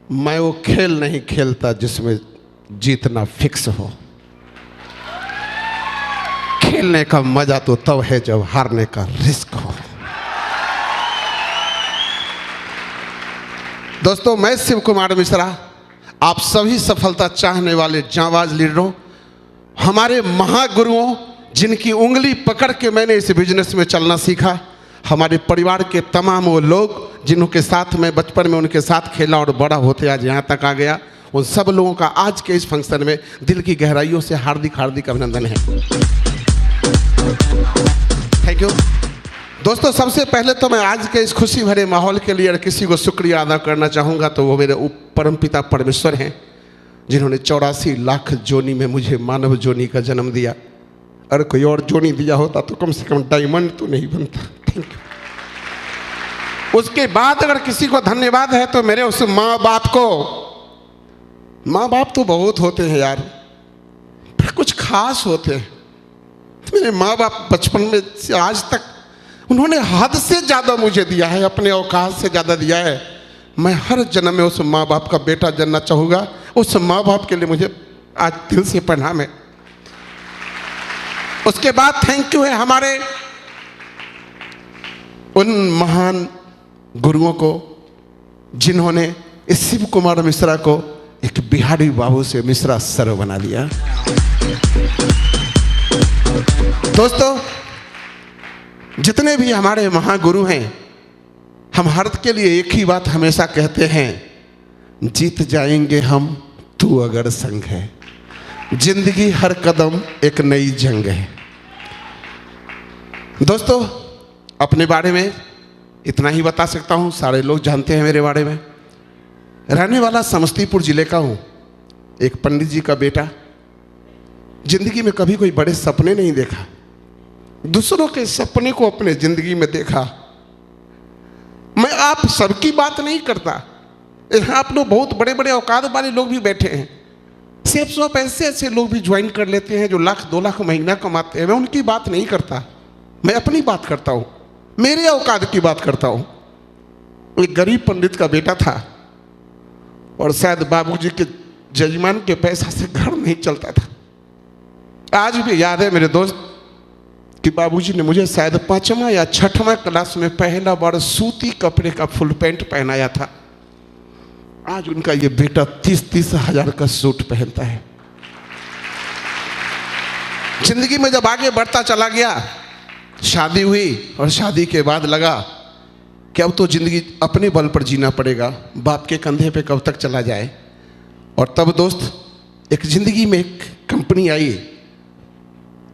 मैं वो खेल नहीं खेलता जिसमें जीतना फिक्स हो। खेलने का मजा तो तब है जब हारने का रिस्क हो। दोस्तों, मैं शिव कुमार मिश्रा आप सभी सफलता चाहने वाले जांबाज लीडरों, हमारे महागुरुओं जिनकी उंगली पकड़ के मैंने इस बिजनेस में चलना सीखा, हमारे परिवार के तमाम वो लोग जिनके साथ मैं बचपन में उनके साथ खेला और बड़ा होते आज यहाँ तक आ गया, उन सब लोगों का आज के इस फंक्शन में दिल की गहराइयों से हार्दिक हार्दिक अभिनंदन है। थैंक यू दोस्तों। सबसे पहले तो मैं आज के इस खुशी भरे माहौल के लिए किसी को शुक्रिया अदा करना चाहूँगा, तो वो मेरे परमपिता परमेश्वर हैं जिन्होंने 84 लाख जोनी में मुझे मानव जोनी का जन्म दिया। अगर कोई और जोनी दिया होता तो कम से कम डायमंड तो नहीं बनता। Thank you. उसके बाद अगर किसी को धन्यवाद है तो मेरे उस माँ बाप को। माँ बाप तो बहुत होते हैं यार, पर कुछ खास होते हैं। मेरे माँ बाप बचपन में से आज तक उन्होंने हद से ज़्यादा मुझे दिया है, अपने औकात से ज़्यादा दिया है। मैं हर जन्म में उस माँ बाप का बेटा जनना चाहूँगा। उस माँ बाप के लिए मुझे आज दिल से प्रणाम है। उसके बाद थैंक यू है हमारे उन महान गुरुओं को जिन्होंने इस शिव कुमार मिश्रा को एक बिहारी बाबू से मिश्रा सर बना दिया। दोस्तों, जितने भी हमारे महागुरु हैं, हम हर के लिए एक ही बात हमेशा कहते हैं, जीत जाएंगे हम तू अगर संग है। जिंदगी हर कदम एक नई जंग है। दोस्तों, अपने बारे में इतना ही बता सकता हूँ, सारे लोग जानते हैं मेरे बारे में। रहने वाला समस्तीपुर जिले का हूँ, एक पंडित जी का बेटा। जिंदगी में कभी कोई बड़े सपने नहीं देखा, दूसरों के सपने को अपने जिंदगी में देखा। मैं आप सबकी बात नहीं करता, यहाँ आप लोग बहुत बड़े बड़े औकात वाले लोग भी बैठे हैं। सिर्फ सब ऐसे लोग भी ज्वाइन कर लेते हैं जो लाख 2 लाख महीना कमाते हैं। मैं उनकी बात नहीं करता, मैं अपनी बात करता हूँ, मेरे औकात की बात करता हूँ। एक गरीब पंडित का बेटा था और शायद बाबूजी के जजमान के पैसा से घर नहीं चलता था। आज भी याद है मेरे दोस्त कि बाबूजी ने मुझे शायद 5वां या 6वां क्लास में पहला बार सूती कपड़े का फुल पैंट पहनाया था। आज उनका ये बेटा 30-30 हजार का सूट पहनता है। जिंदगी में जब आगे बढ़ता चला गया, शादी हुई और शादी के बाद लगा कि अब तो जिंदगी अपने बल पर जीना पड़ेगा, बाप के कंधे पे कब तक चला जाए। और तब दोस्त, एक जिंदगी में एक कंपनी आई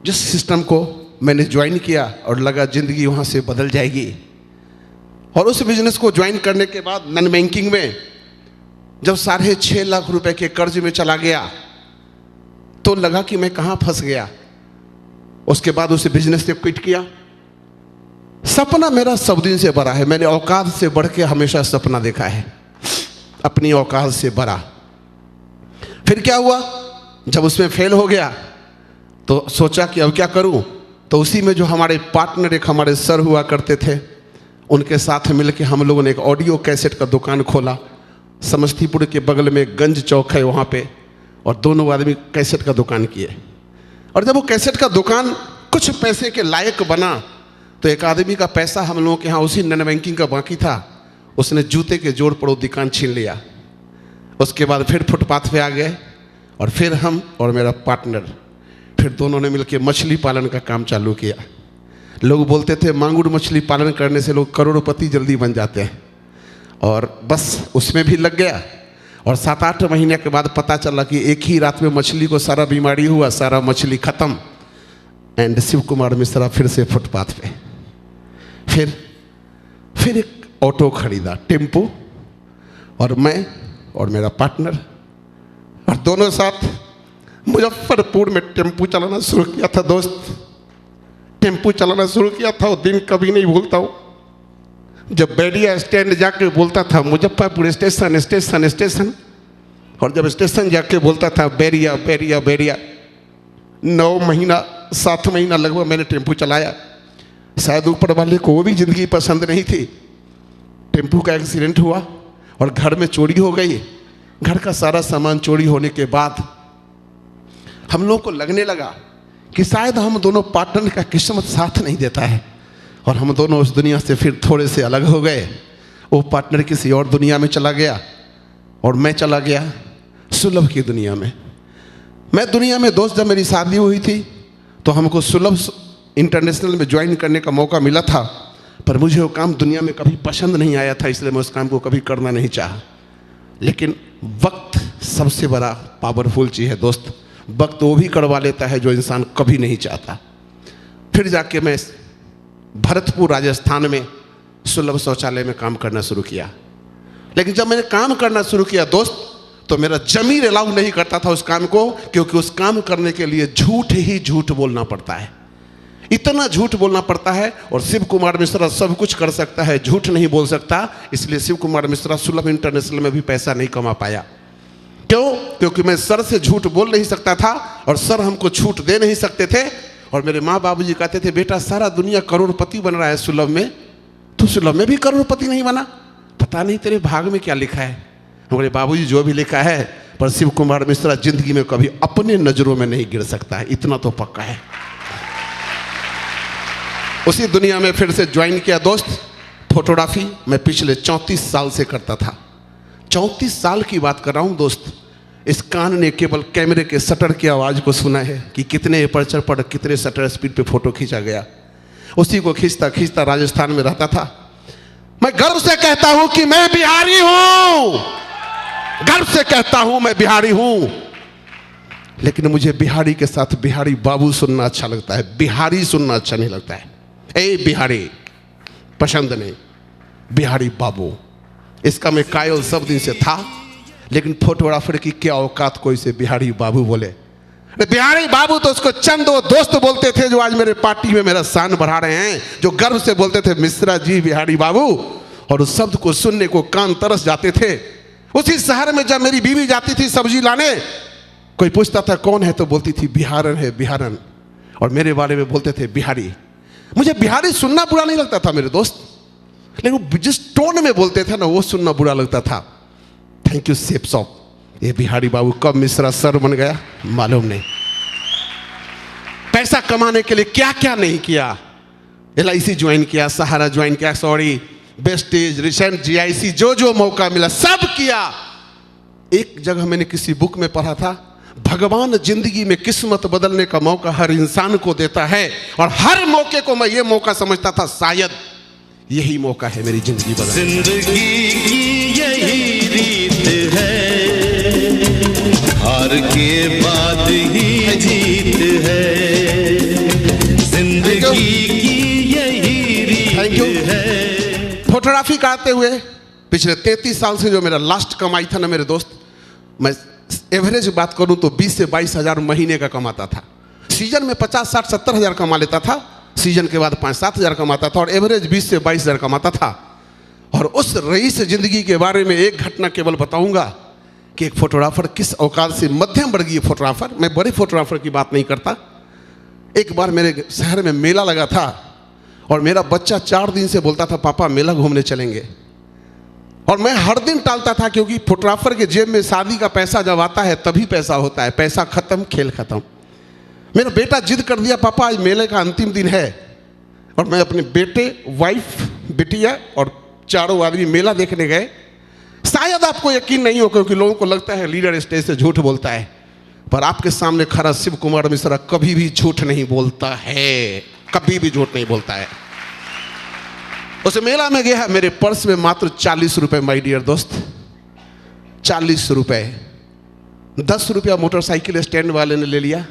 जिस सिस्टम को मैंने ज्वाइन किया और लगा जिंदगी वहाँ से बदल जाएगी। और उस बिजनेस को ज्वाइन करने के बाद नॉन बैंकिंग में जब 6.5 लाख रुपए के कर्ज में चला गया तो लगा कि मैं कहाँ फंस गया। उसके बाद उस बिजनेस से क्विट किया। सपना मेरा सब दिन से बड़ा है, मैंने औकात से बढ़ के हमेशा सपना देखा है, अपनी औकात से बड़ा। फिर क्या हुआ, जब उसमें फेल हो गया तो सोचा कि अब क्या करूं। तो उसी में जो हमारे पार्टनर एक हमारे सर हुआ करते थे, उनके साथ मिलके हम लोगों ने एक ऑडियो कैसेट का दुकान खोला। समस्तीपुर के बगल में गंज चौक है वहाँ पे, और दोनों आदमी कैसेट का दुकान किए। और जब वो कैसेट का दुकान कुछ पैसे के लायक बना तो एक आदमी का पैसा हम लोगों के यहाँ उसी नॉन बैंकिंग का बाकी था, उसने जूते के जोड़ पर वो दुकान छीन लिया। उसके बाद फिर फुटपाथ पे आ गए और फिर हम और मेरा पार्टनर फिर दोनों ने मिलकर मछली पालन का काम चालू किया। लोग बोलते थे मांगुर मछली पालन करने से लोग करोड़पति जल्दी बन जाते हैं, और बस उसमें भी लग गया। और 7-8 महीने के बाद पता चला कि एक ही रात में मछली को सारा बीमारी हुआ, सारा मछली खत्म। एंड शिव कुमार मिश्रा फिर से फुटपाथ पे। फिर एक ऑटो खरीदा, टेम्पो, और मैं और मेरा पार्टनर और दोनों साथ मुजफ्फरपुर में टेम्पो चलाना शुरू किया था। दोस्त, टेम्पो चलाना शुरू किया था, वो दिन कभी नहीं भूलता हूँ जब बैरिया स्टैंड जाके बोलता था मुजफ्फरपुर स्टेशन स्टेशन स्टेशन, और जब स्टेशन जाके बोलता था बैरिया बैरिया बैरिया। 9 महीना 7 महीना लगभग मैंने टेम्पो चलाया। शायद ऊपर वाले को वो भी ज़िंदगी पसंद नहीं थी। टेम्पो का एक्सीडेंट हुआ और घर में चोरी हो गई घर का सारा सामान चोरी होने के बाद हम लोगों को लगने लगा कि शायद हम दोनों पार्टनर का किस्मत साथ नहीं देता है, और हम दोनों उस दुनिया से फिर थोड़े से अलग हो गए। वो पार्टनर किसी और दुनिया में चला गया और मैं चला गया सुलभ की दुनिया में। मैं दुनिया में दोस्त, जब मेरी शादी हुई थी तो हमको सुलभ इंटरनेशनल में ज्वाइन करने का मौका मिला था, पर मुझे वो काम दुनिया में कभी पसंद नहीं आया था, इसलिए मैं उस काम को कभी करना नहीं चाहा। लेकिन वक्त सबसे बड़ा पावरफुल चीज़ है दोस्त। वक्त वो भी करवा लेता है जो इंसान कभी नहीं चाहता। फिर जाके मैं भरतपुर राजस्थान में सुलभ शौचालय में काम करना शुरू किया। लेकिन जब मैंने काम करना शुरू किया दोस्त, तो मेरा जमीर अलाउ नहीं करता था उस काम को, क्योंकि उस काम करने के लिए झूठ ही झूठ बोलना पड़ता है। इतना झूठ बोलना पड़ता है, और शिव कुमार मिश्रा सब कुछ कर सकता है, झूठ नहीं बोल सकता। इसलिए शिव कुमार मिश्रा सुलभ इंटरनेशनल में भी पैसा नहीं कमा पाया। क्यों? क्योंकि मैं सर से झूठ बोल नहीं सकता था, और सर हमको छूट दे नहीं सकते थे। और मेरे माँ बाबूजी कहते थे, बेटा सारा दुनिया करोड़पति बन रहा है सुलभ में, तू सुलभ में भी करोड़पति नहीं बना, पता नहीं तेरे भाग में क्या लिखा है। हमारे बाबूजी जो भी लिखा है, पर शिव कुमार मिश्रा जिंदगी में कभी अपने नजरों में नहीं गिर सकता है, इतना तो पक्का है। उसी दुनिया में फिर से ज्वाइन किया दोस्त। फोटोग्राफी मैं पिछले 34 साल से करता था। 34 साल की बात कर रहा हूँ दोस्त। इस कान ने केवल कैमरे के शटर की आवाज़ को सुना है कि कितने एपर्चर पर कितने शटर स्पीड पे फोटो खींचा गया। उसी को खींचता खींचता राजस्थान में रहता था। मैं गर्व से कहता हूं कि मैं बिहारी हूं, गर्व से कहता हूं मैं बिहारी हूं। लेकिन मुझे बिहारी के साथ बिहारी बाबू सुनना अच्छा लगता है, बिहारी सुनना अच्छा नहीं लगता है। ए बिहारी पसंद नहीं, बिहारी बाबू। इसका मैं कायल सब दिन से था, लेकिन फोटोग्राफर की क्या औकात कोई से बिहारी बाबू बोले। बिहारी बाबू तो उसको चंद वो दोस्त बोलते थे जो आज मेरे पार्टी में मेरा शान बढ़ा रहे हैं, जो गर्व से बोलते थे मिश्रा जी बिहारी बाबू, और उस शब्द को सुनने को कान तरस जाते थे। उसी शहर में जब मेरी बीवी जाती थी सब्जी लाने, कोई पूछता था कौन है, तो बोलती थी बिहारन है बिहारन, और मेरे बारे में बोलते थे बिहारी। मुझे बिहारी सुनना बुरा नहीं लगता था मेरे दोस्त, लेकिन वो जिस टोन में बोलते थे ना, वो सुनना बुरा लगता था। Thank U shape shop. ये बिहारी बाबू कब मिश्रा सर बन गया मालूम नहीं। पैसा कमाने के लिए क्या क्या नहीं किया। LIC ज्वाइन किया, सहारा ज्वाइन किया, सॉरी बेस्टेज, रिसेंट GIC, जो जो मौका मिला सब किया। एक जगह मैंने किसी बुक में पढ़ा था, भगवान जिंदगी में किस्मत बदलने का मौका हर इंसान को देता है, और हर मौके को मैं ये मौका समझता था, शायद यही मौका है मेरी जिंदगी बदलने। जिंदगी की यही रीत है, हार के बाद ही जीत है। जिंदगी की यही रीत है। फोटोग्राफी करते हुए पिछले 33 साल से जो मेरा लास्ट कमाई था ना मेरे दोस्त, मैं एवरेज बात करूं तो 20 से 22 हज़ार महीने का कमाता था। सीजन में 50, 60, 70 हज़ार कमा लेता था, सीजन के बाद 5, 7 हज़ार कमाता था, और एवरेज 20 से 22 हज़ार कमाता था। और उस रईस जिंदगी के बारे में एक घटना केवल बताऊंगा कि एक फोटोग्राफर किस औकात से, मध्यम वर्गीय फोटोग्राफर, मैं बड़े फोटोग्राफर की बात नहीं करता। एक बार मेरे शहर में मेला लगा था, और मेरा बच्चा 4 दिन से बोलता था पापा मेला घूमने चलेंगे, और मैं हर दिन टालता था, क्योंकि फोटोग्राफर के जेब में शादी का पैसा जब आता है तभी पैसा होता है, पैसा खत्म खेल खत्म। मेरा बेटा जिद कर दिया पापा आज मेले का अंतिम दिन है, और मैं अपने बेटे, वाइफ, बिटिया और चारों आदमी मेला देखने गए। शायद आपको यकीन नहीं हो, क्योंकि लोगों को लगता है लीडर स्टेज से झूठ बोलता है, पर आपके सामने खड़ा शिव कुमार मिश्रा कभी भी झूठ नहीं बोलता है, कभी भी झूठ नहीं बोलता है। उस मेला में गया, मेरे पर्स में मात्र 40 रुपए माय डियर दोस्त, 40 रुपए। 10 रुपया मोटरसाइकिल स्टैंड वाले ने ले लिया,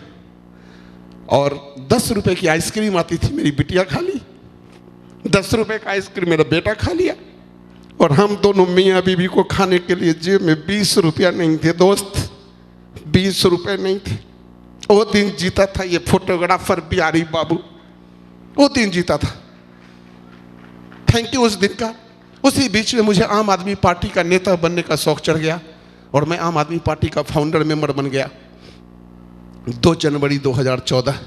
और 10 रुपए की आइसक्रीम आती थी, मेरी बिटिया खा ली। 10 रुपए का आइसक्रीम मेरा बेटा खा लिया, और हम दोनों मियाँ बीवी को खाने के लिए जेब में 20 रुपया नहीं थे दोस्त, 20 रुपए नहीं थे। वो दिन जीता था ये फोटोग्राफर बिहारी बाबू, वो दिन जीता था। थैंक यू उस दिन का। उसी बीच में मुझे आम आदमी पार्टी का नेता बनने का शौक चढ़ गया, और मैं आम आदमी पार्टी का फाउंडर मेंबर बन गया। 2 जनवरी 2014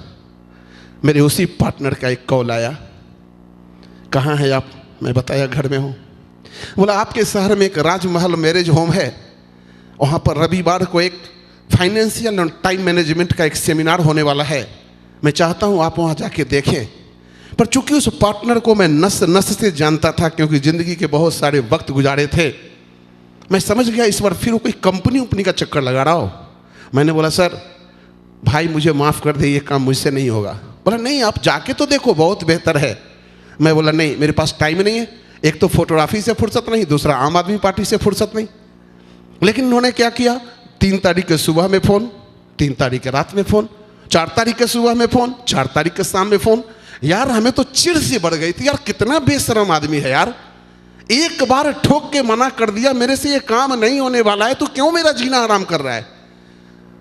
मेरे उसी पार्टनर का एक कॉल आया, कहाँ है आप? मैं बताया घर में हूँ। बोला आपके शहर में एक राजमहल मैरिज होम है, वहाँ पर रविवार को एक फाइनेंशियल और टाइम मैनेजमेंट का एक सेमिनार होने वाला है। मैं चाहता हूँ आप वहाँ जाके देखें। पर चूंकि उस पार्टनर को मैं नस नस से जानता था, क्योंकि ज़िंदगी के बहुत सारे वक्त गुजारे थे, मैं समझ गया इस बार फिर वो कोई कंपनी का चक्कर लगा रहा हो। मैंने बोला सर भाई मुझे माफ़ कर दे, ये काम मुझसे नहीं होगा। बोला नहीं आप जाके तो देखो, बहुत बेहतर है। मैं बोला नहीं, मेरे पास टाइम नहीं है, एक तो फोटोग्राफी से फुर्सत नहीं, दूसरा आम आदमी पार्टी से फुर्सत नहीं। लेकिन उन्होंने क्या किया, 3 तारीख के सुबह में फ़ोन, 3 तारीख के रात में फ़ोन, 4 तारीख के सुबह में फ़ोन, 4 तारीख के शाम में फ़ोन। यार हमें तो चिढ़ सी बढ़ गई थी, यार कितना बेशरम आदमी है यार। एक बार ठोक के मना कर दिया, मेरे से ये काम नहीं होने वाला है, तो क्यों मेरा जीना आराम कर रहा है।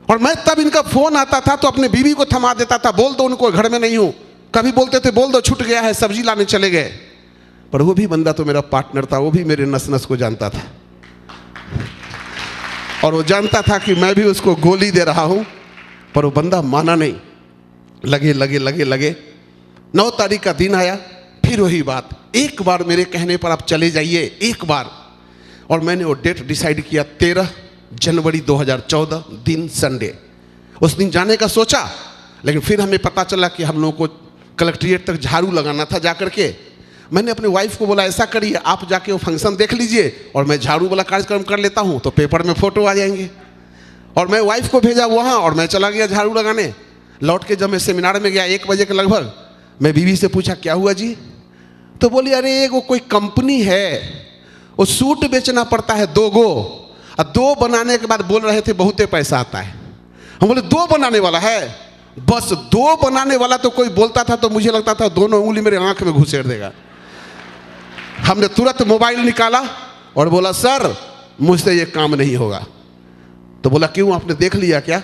और मैं तब इनका फ़ोन आता था तो अपने बीवी को थमा देता था, बोल दो उनको घर में नहीं हूँ। कभी बोलते थे बोल दो छूट गया है, सब्जी लाने चले गए। पर वो भी बंदा तो मेरा पार्टनर था, वो भी मेरे नस नस को जानता था, और वो जानता था कि मैं भी उसको गोली दे रहा हूँ। पर वो बंदा माना नहीं, लगे 9 तारीख का दिन आया, फिर वही बात, एक बार मेरे कहने पर आप चले जाइए, एक बार। और मैंने वो डेट डिसाइड किया, 13 जनवरी 2014 दिन संडे। उस दिन जाने का सोचा, लेकिन फिर हमें पता चला कि हम लोगों को कलेक्ट्रेट तक झाड़ू लगाना था। जाकर के मैंने अपनी वाइफ को बोला ऐसा करिए आप जाके वो फंक्शन देख लीजिए और मैं झाड़ू वाला कार्यक्रम कर लेता हूँ, तो पेपर में फ़ोटो आ जाएंगे। और मैं वाइफ को भेजा वहाँ और मैं चला गया झाड़ू लगाने। लौट के जब मैं सेमिनार में गया 1 बजे के लगभग, मैं बीवी से पूछा क्या हुआ जी, तो बोली अरे वो कोई कंपनी है, वो सूट बेचना पड़ता है 2 गो, और 2 बनाने के बाद बोल रहे थे बहुते पैसा आता है। हम बोले 2 बनाने वाला है, बस 2 बनाने वाला तो कोई बोलता था तो मुझे लगता था दोनों उंगली मेरे आंख में घुसेड़ देगा। हमने तुरंत मोबाइल निकाला और बोला सर मुझसे ये काम नहीं होगा। तो बोला क्यों, आपने देख लिया क्या?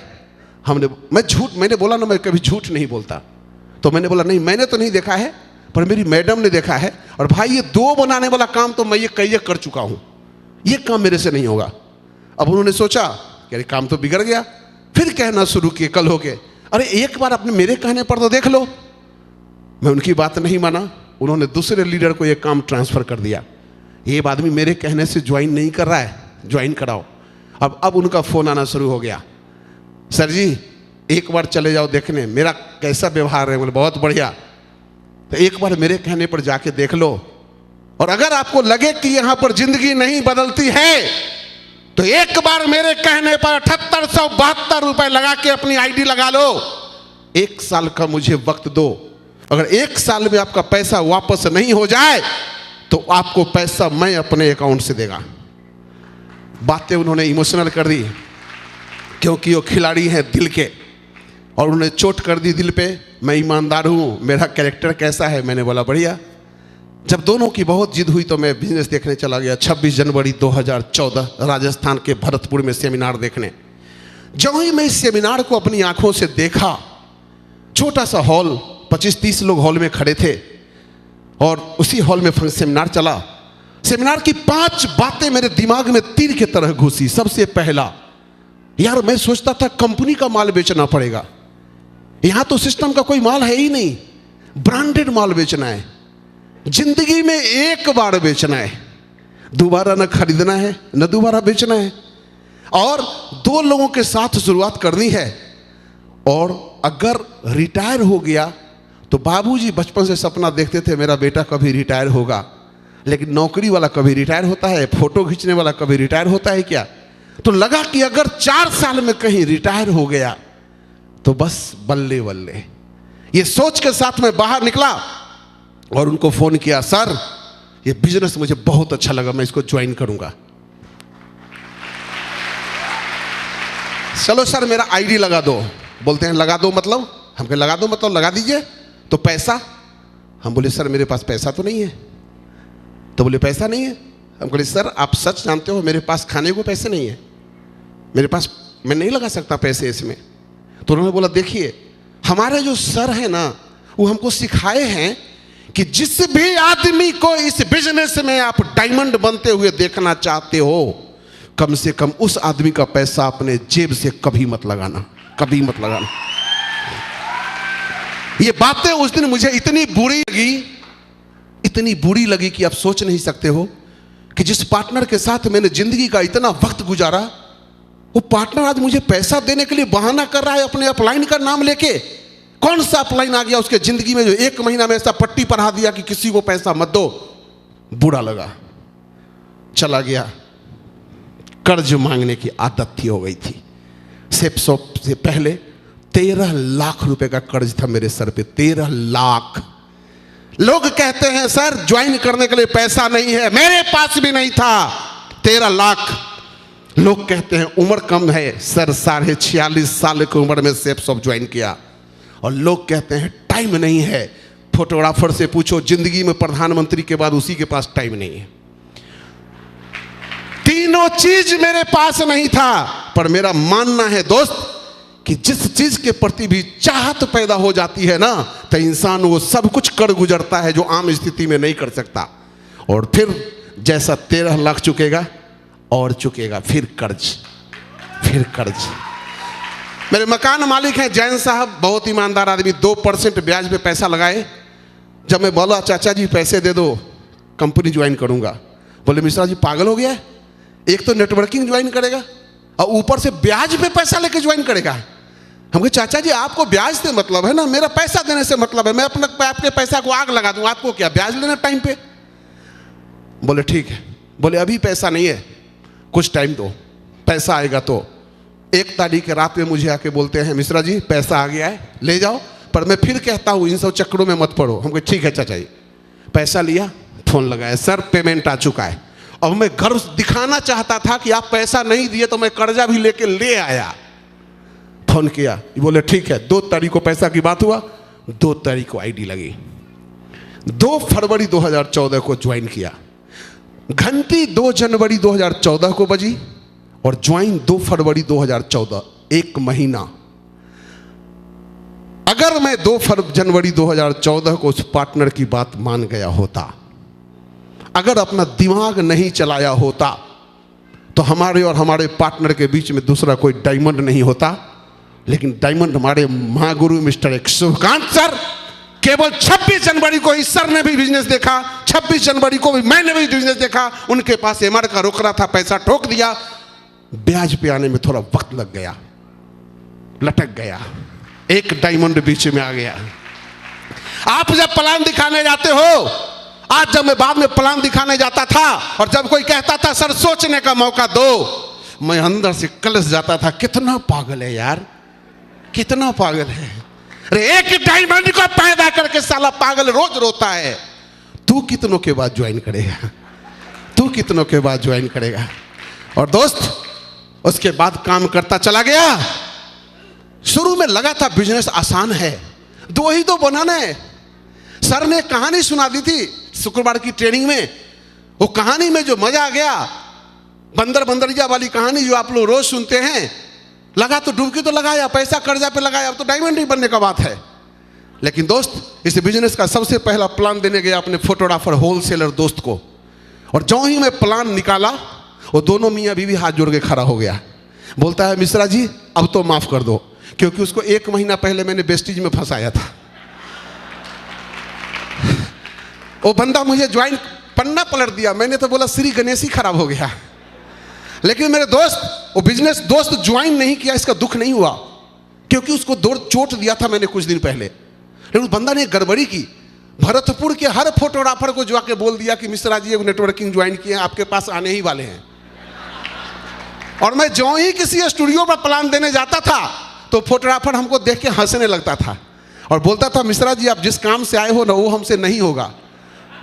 मैंने बोला ना मैं कभी झूठ नहीं बोलता। तो मैंने बोला नहीं मैंने तो नहीं देखा है, पर मेरी मैडम ने देखा है, और भाई ये 2 बनाने वाला काम तो मैं ये कई कर चुका हूँ, ये काम मेरे से नहीं होगा। अब उन्होंने सोचा कि अरे काम तो बिगड़ गया, फिर कहना शुरू किए कल हो के, अरे एक बार अपने मेरे कहने पर तो देख लो। मैं उनकी बात नहीं माना, उन्होंने दूसरे लीडर को ये काम ट्रांसफ़र कर दिया। ये आदमी मेरे कहने से ज्वाइन नहीं कर रहा है, ज्वाइन कराओ। अब उनका फ़ोन आना शुरू हो गया, सर जी एक बार चले जाओ देखने मेरा कैसा व्यवहार है। बोले बहुत बढ़िया, तो एक बार मेरे कहने पर जाके देख लो, और अगर आपको लगे कि यहाँ पर जिंदगी नहीं बदलती है तो एक बार मेरे कहने पर 7872 रुपए लगा के अपनी आईडी लगा लो। 1 साल का मुझे वक्त दो, अगर 1 साल में आपका पैसा वापस नहीं हो जाए तो आपको पैसा मैं अपने अकाउंट से देगा। बातें उन्होंने इमोशनल कर दी, क्योंकि वो खिलाड़ी हैं दिल के, और उन्होंने चोट कर दी दिल पे। मैं ईमानदार हूँ, मेरा कैरेक्टर कैसा है? मैंने बोला बढ़िया। जब दोनों की बहुत जिद हुई तो मैं बिजनेस देखने चला गया 26 जनवरी 2014 राजस्थान के भरतपुर में सेमिनार देखने। जब ही मैं इस सेमिनार को अपनी आंखों से देखा, छोटा सा हॉल, 25-30 लोग हॉल में खड़े थे, और उसी हॉल में सेमिनार चला। सेमिनार की 5 बातें मेरे दिमाग में तीर की तरह घुसी। सबसे पहला, यार मैं सोचता था कंपनी का माल बेचना पड़ेगा, यहां तो सिस्टम का कोई माल है ही नहीं, ब्रांडेड माल बेचना है, जिंदगी में एक बार बेचना है, दोबारा न खरीदना है न दोबारा बेचना है, और 2 लोगों के साथ शुरुआत करनी है। और अगर रिटायर हो गया तो बाबूजी बचपन से सपना देखते थे मेरा बेटा कभी रिटायर होगा, लेकिन नौकरी वाला कभी रिटायर होता है, फोटो खींचने वाला कभी रिटायर होता है क्या? तो लगा कि अगर 4 साल में कहीं रिटायर हो गया तो बस बल्ले बल्ले। ये सोच के साथ मैं बाहर निकला और उनको फोन किया, सर ये बिजनेस मुझे बहुत अच्छा लगा, मैं इसको ज्वाइन करूंगा। चलो सर मेरा आईडी लगा दो। बोलते हैं लगा दो मतलब? हम कहे लगा दो मतलब लगा दीजिए, तो पैसा? हम बोले सर मेरे पास पैसा तो नहीं है। तो बोले पैसा नहीं है? हम बोले सर आप सच जानते हो मेरे पास खाने को पैसे नहीं है, मेरे पास, मैं नहीं लगा सकता पैसे इसमें। तो उन्होंने बोला देखिए हमारे जो सर हैं ना वो हमको सिखाए हैं कि जिस भी आदमी को इस बिजनेस में आप डायमंड बनते हुए देखना चाहते हो, कम से कम उस आदमी का पैसा अपने जेब से कभी मत लगाना, कभी मत लगाना। ये बातें उस दिन मुझे इतनी बुरी लगी कि आप सोच नहीं सकते हो कि जिस पार्टनर के साथ मैंने जिंदगी का इतना वक्त गुजारा, वो पार्टनर आज मुझे पैसा देने के लिए बहाना कर रहा है अपने अपलाइन का नाम लेके। कौन सा अपलाइन आ गया उसके जिंदगी में जो 1 महीना में ऐसा पट्टी पढ़ा दिया कि किसी को पैसा मत दो। बुरा लगा, चला गया। कर्ज मांगने की आदत थी, हो गई थी। सेप्सॉप से पहले 13 लाख रुपए का कर्ज था मेरे सर पे, 13 लाख। लोग कहते हैं सर ज्वाइन करने के लिए पैसा नहीं है, मेरे पास भी नहीं था। 13 लाख। लोग कहते हैं उम्र कम है सर, 46.5 साल की उम्र में सेप्सॉप ज्वाइन किया। और लोग कहते हैं टाइम नहीं है, फोटोग्राफर से पूछो जिंदगी में प्रधानमंत्री के बाद उसी के पास टाइम नहीं है। तीनों चीज मेरे पास नहीं था, पर मेरा मानना है दोस्त कि जिस चीज के प्रति भी चाहत पैदा हो जाती है ना, तो इंसान वो सब कुछ कर गुजरता है जो आम स्थिति में नहीं कर सकता। और फिर जैसा 13 लाख चुकेगा और चुकेगा, फिर कर्ज, फिर कर्ज। मेरे मकान मालिक हैं जैन साहब, बहुत ईमानदार आदमी, 2% ब्याज पे पैसा लगाए। जब मैं बोला चाचा जी पैसे दे दो, कंपनी ज्वाइन करूंगा, बोले मिश्रा जी पागल हो गया है, एक तो नेटवर्किंग ज्वाइन करेगा और ऊपर से ब्याज पे पैसा लेके ज्वाइन करेगा। हम कहे चाचा जी आपको ब्याज से मतलब है ना, मेरा पैसा देने से मतलब है, मैं अपने आपके पैसा को आग लगा दूं, आपको क्या ब्याज लेना टाइम पे। बोले ठीक है। बोले अभी पैसा नहीं है, कुछ टाइम दो, पैसा आएगा तो। 1 तारीख के रात में मुझे आके बोलते हैं मिश्रा जी पैसा आ गया है, ले जाओ, पर मैं फिर कहता हूँ इन सब चक्करों में मत पड़ो। हम कहे ठीक है चाचा जी। पैसा लिया, फोन लगाया, सर पेमेंट आ चुका है। अब मैं गर्व दिखाना चाहता था कि आप पैसा नहीं दिए तो मैं कर्जा भी लेके ले आया। फोन किया, बोले ठीक है। 2 तारीख को पैसा की बात हुआ, 2 तारीख को आईडी लगी। 2 फरवरी 2014 को ज्वाइन किया। घंटी 2 जनवरी 2014 को बजी और ज्वाइन 2 फरवरी 2014, 1 महीना। अगर मैं 2 जनवरी 2014 को उस पार्टनर की बात मान गया होता, अगर अपना दिमाग नहीं चलाया होता, तो हमारे और हमारे पार्टनर के बीच में दूसरा कोई डायमंड नहीं होता। लेकिन डायमंड हमारे महागुरु मिस्टर सुकांत सर। केवल 26 जनवरी को इस सर ने भी बिजनेस देखा, 26 जनवरी को भी मैंने भी बिजनेस देखा। उनके पास एमआर का रोकड़ा था, पैसा ठोक दिया। ब्याज पे आने में थोड़ा वक्त लग गया, लटक गया, एक डायमंड बीच में आ गया। आप जब प्लान दिखाने जाते हो, आज जब मैं बाद में प्लान दिखाने जाता था और जब कोई कहता था सर सोचने का मौका दो, मैं अंदर से कलश जाता था, कितना पागल है यार, कितना पागल है। अरे एक डायमंड को पैदा करके साला पागल रोज रोता है। तू कितनों के बाद ज्वाइन करेगा, तू कितनों के बाद ज्वाइन करेगा। और दोस्त उसके बाद काम करता चला गया। शुरू में लगा था बिजनेस आसान है, 2 ही तो बनाना है। सर ने कहानी सुना दी थी शुक्रवार की ट्रेनिंग में। वो कहानी में जो मजा आ गया, बंदर बंदरिया वाली कहानी जो आप लोग रोज सुनते हैं, लगा तो डुबकी तो लगाया, पैसा कर्जा पे लगाया, अब तो डायमंड ही बनने का बात है। लेकिन दोस्त इस बिजनेस का सबसे पहला प्लान देने गया अपने फोटोग्राफर होलसेलर दोस्त को। और जो ही मैं प्लान निकाला, वो दोनों मियाँ बीवी हाथ जोड़ के खड़ा हो गया। बोलता है मिश्रा जी अब तो माफ कर दो, क्योंकि उसको 1 महीना पहले मैंने वेस्टीज में फंसाया था। वो बंदा मुझे ज्वाइन पन्ना पलट दिया। मैंने तो बोला श्री गणेश ही खराब हो गया। लेकिन मेरे दोस्त वो बिजनेस दोस्त ज्वाइन नहीं किया, इसका दुख नहीं हुआ, क्योंकि उसको 2 चोट दिया था मैंने कुछ दिन पहले। लेकिन उस बंदा ने गड़बड़ी की, भरतपुर के हर फोटोग्राफर को जाके बोल दिया कि मिश्रा जी नेटवर्किंग ज्वाइन किए हैं, आपके पास आने ही वाले हैं। और मैं जो ही किसी स्टूडियो पर प्लान देने जाता था तो फोटोग्राफर हमको देख के हंसने लगता था और बोलता था मिश्रा जी आप जिस काम से आए हो ना वो हमसे नहीं होगा।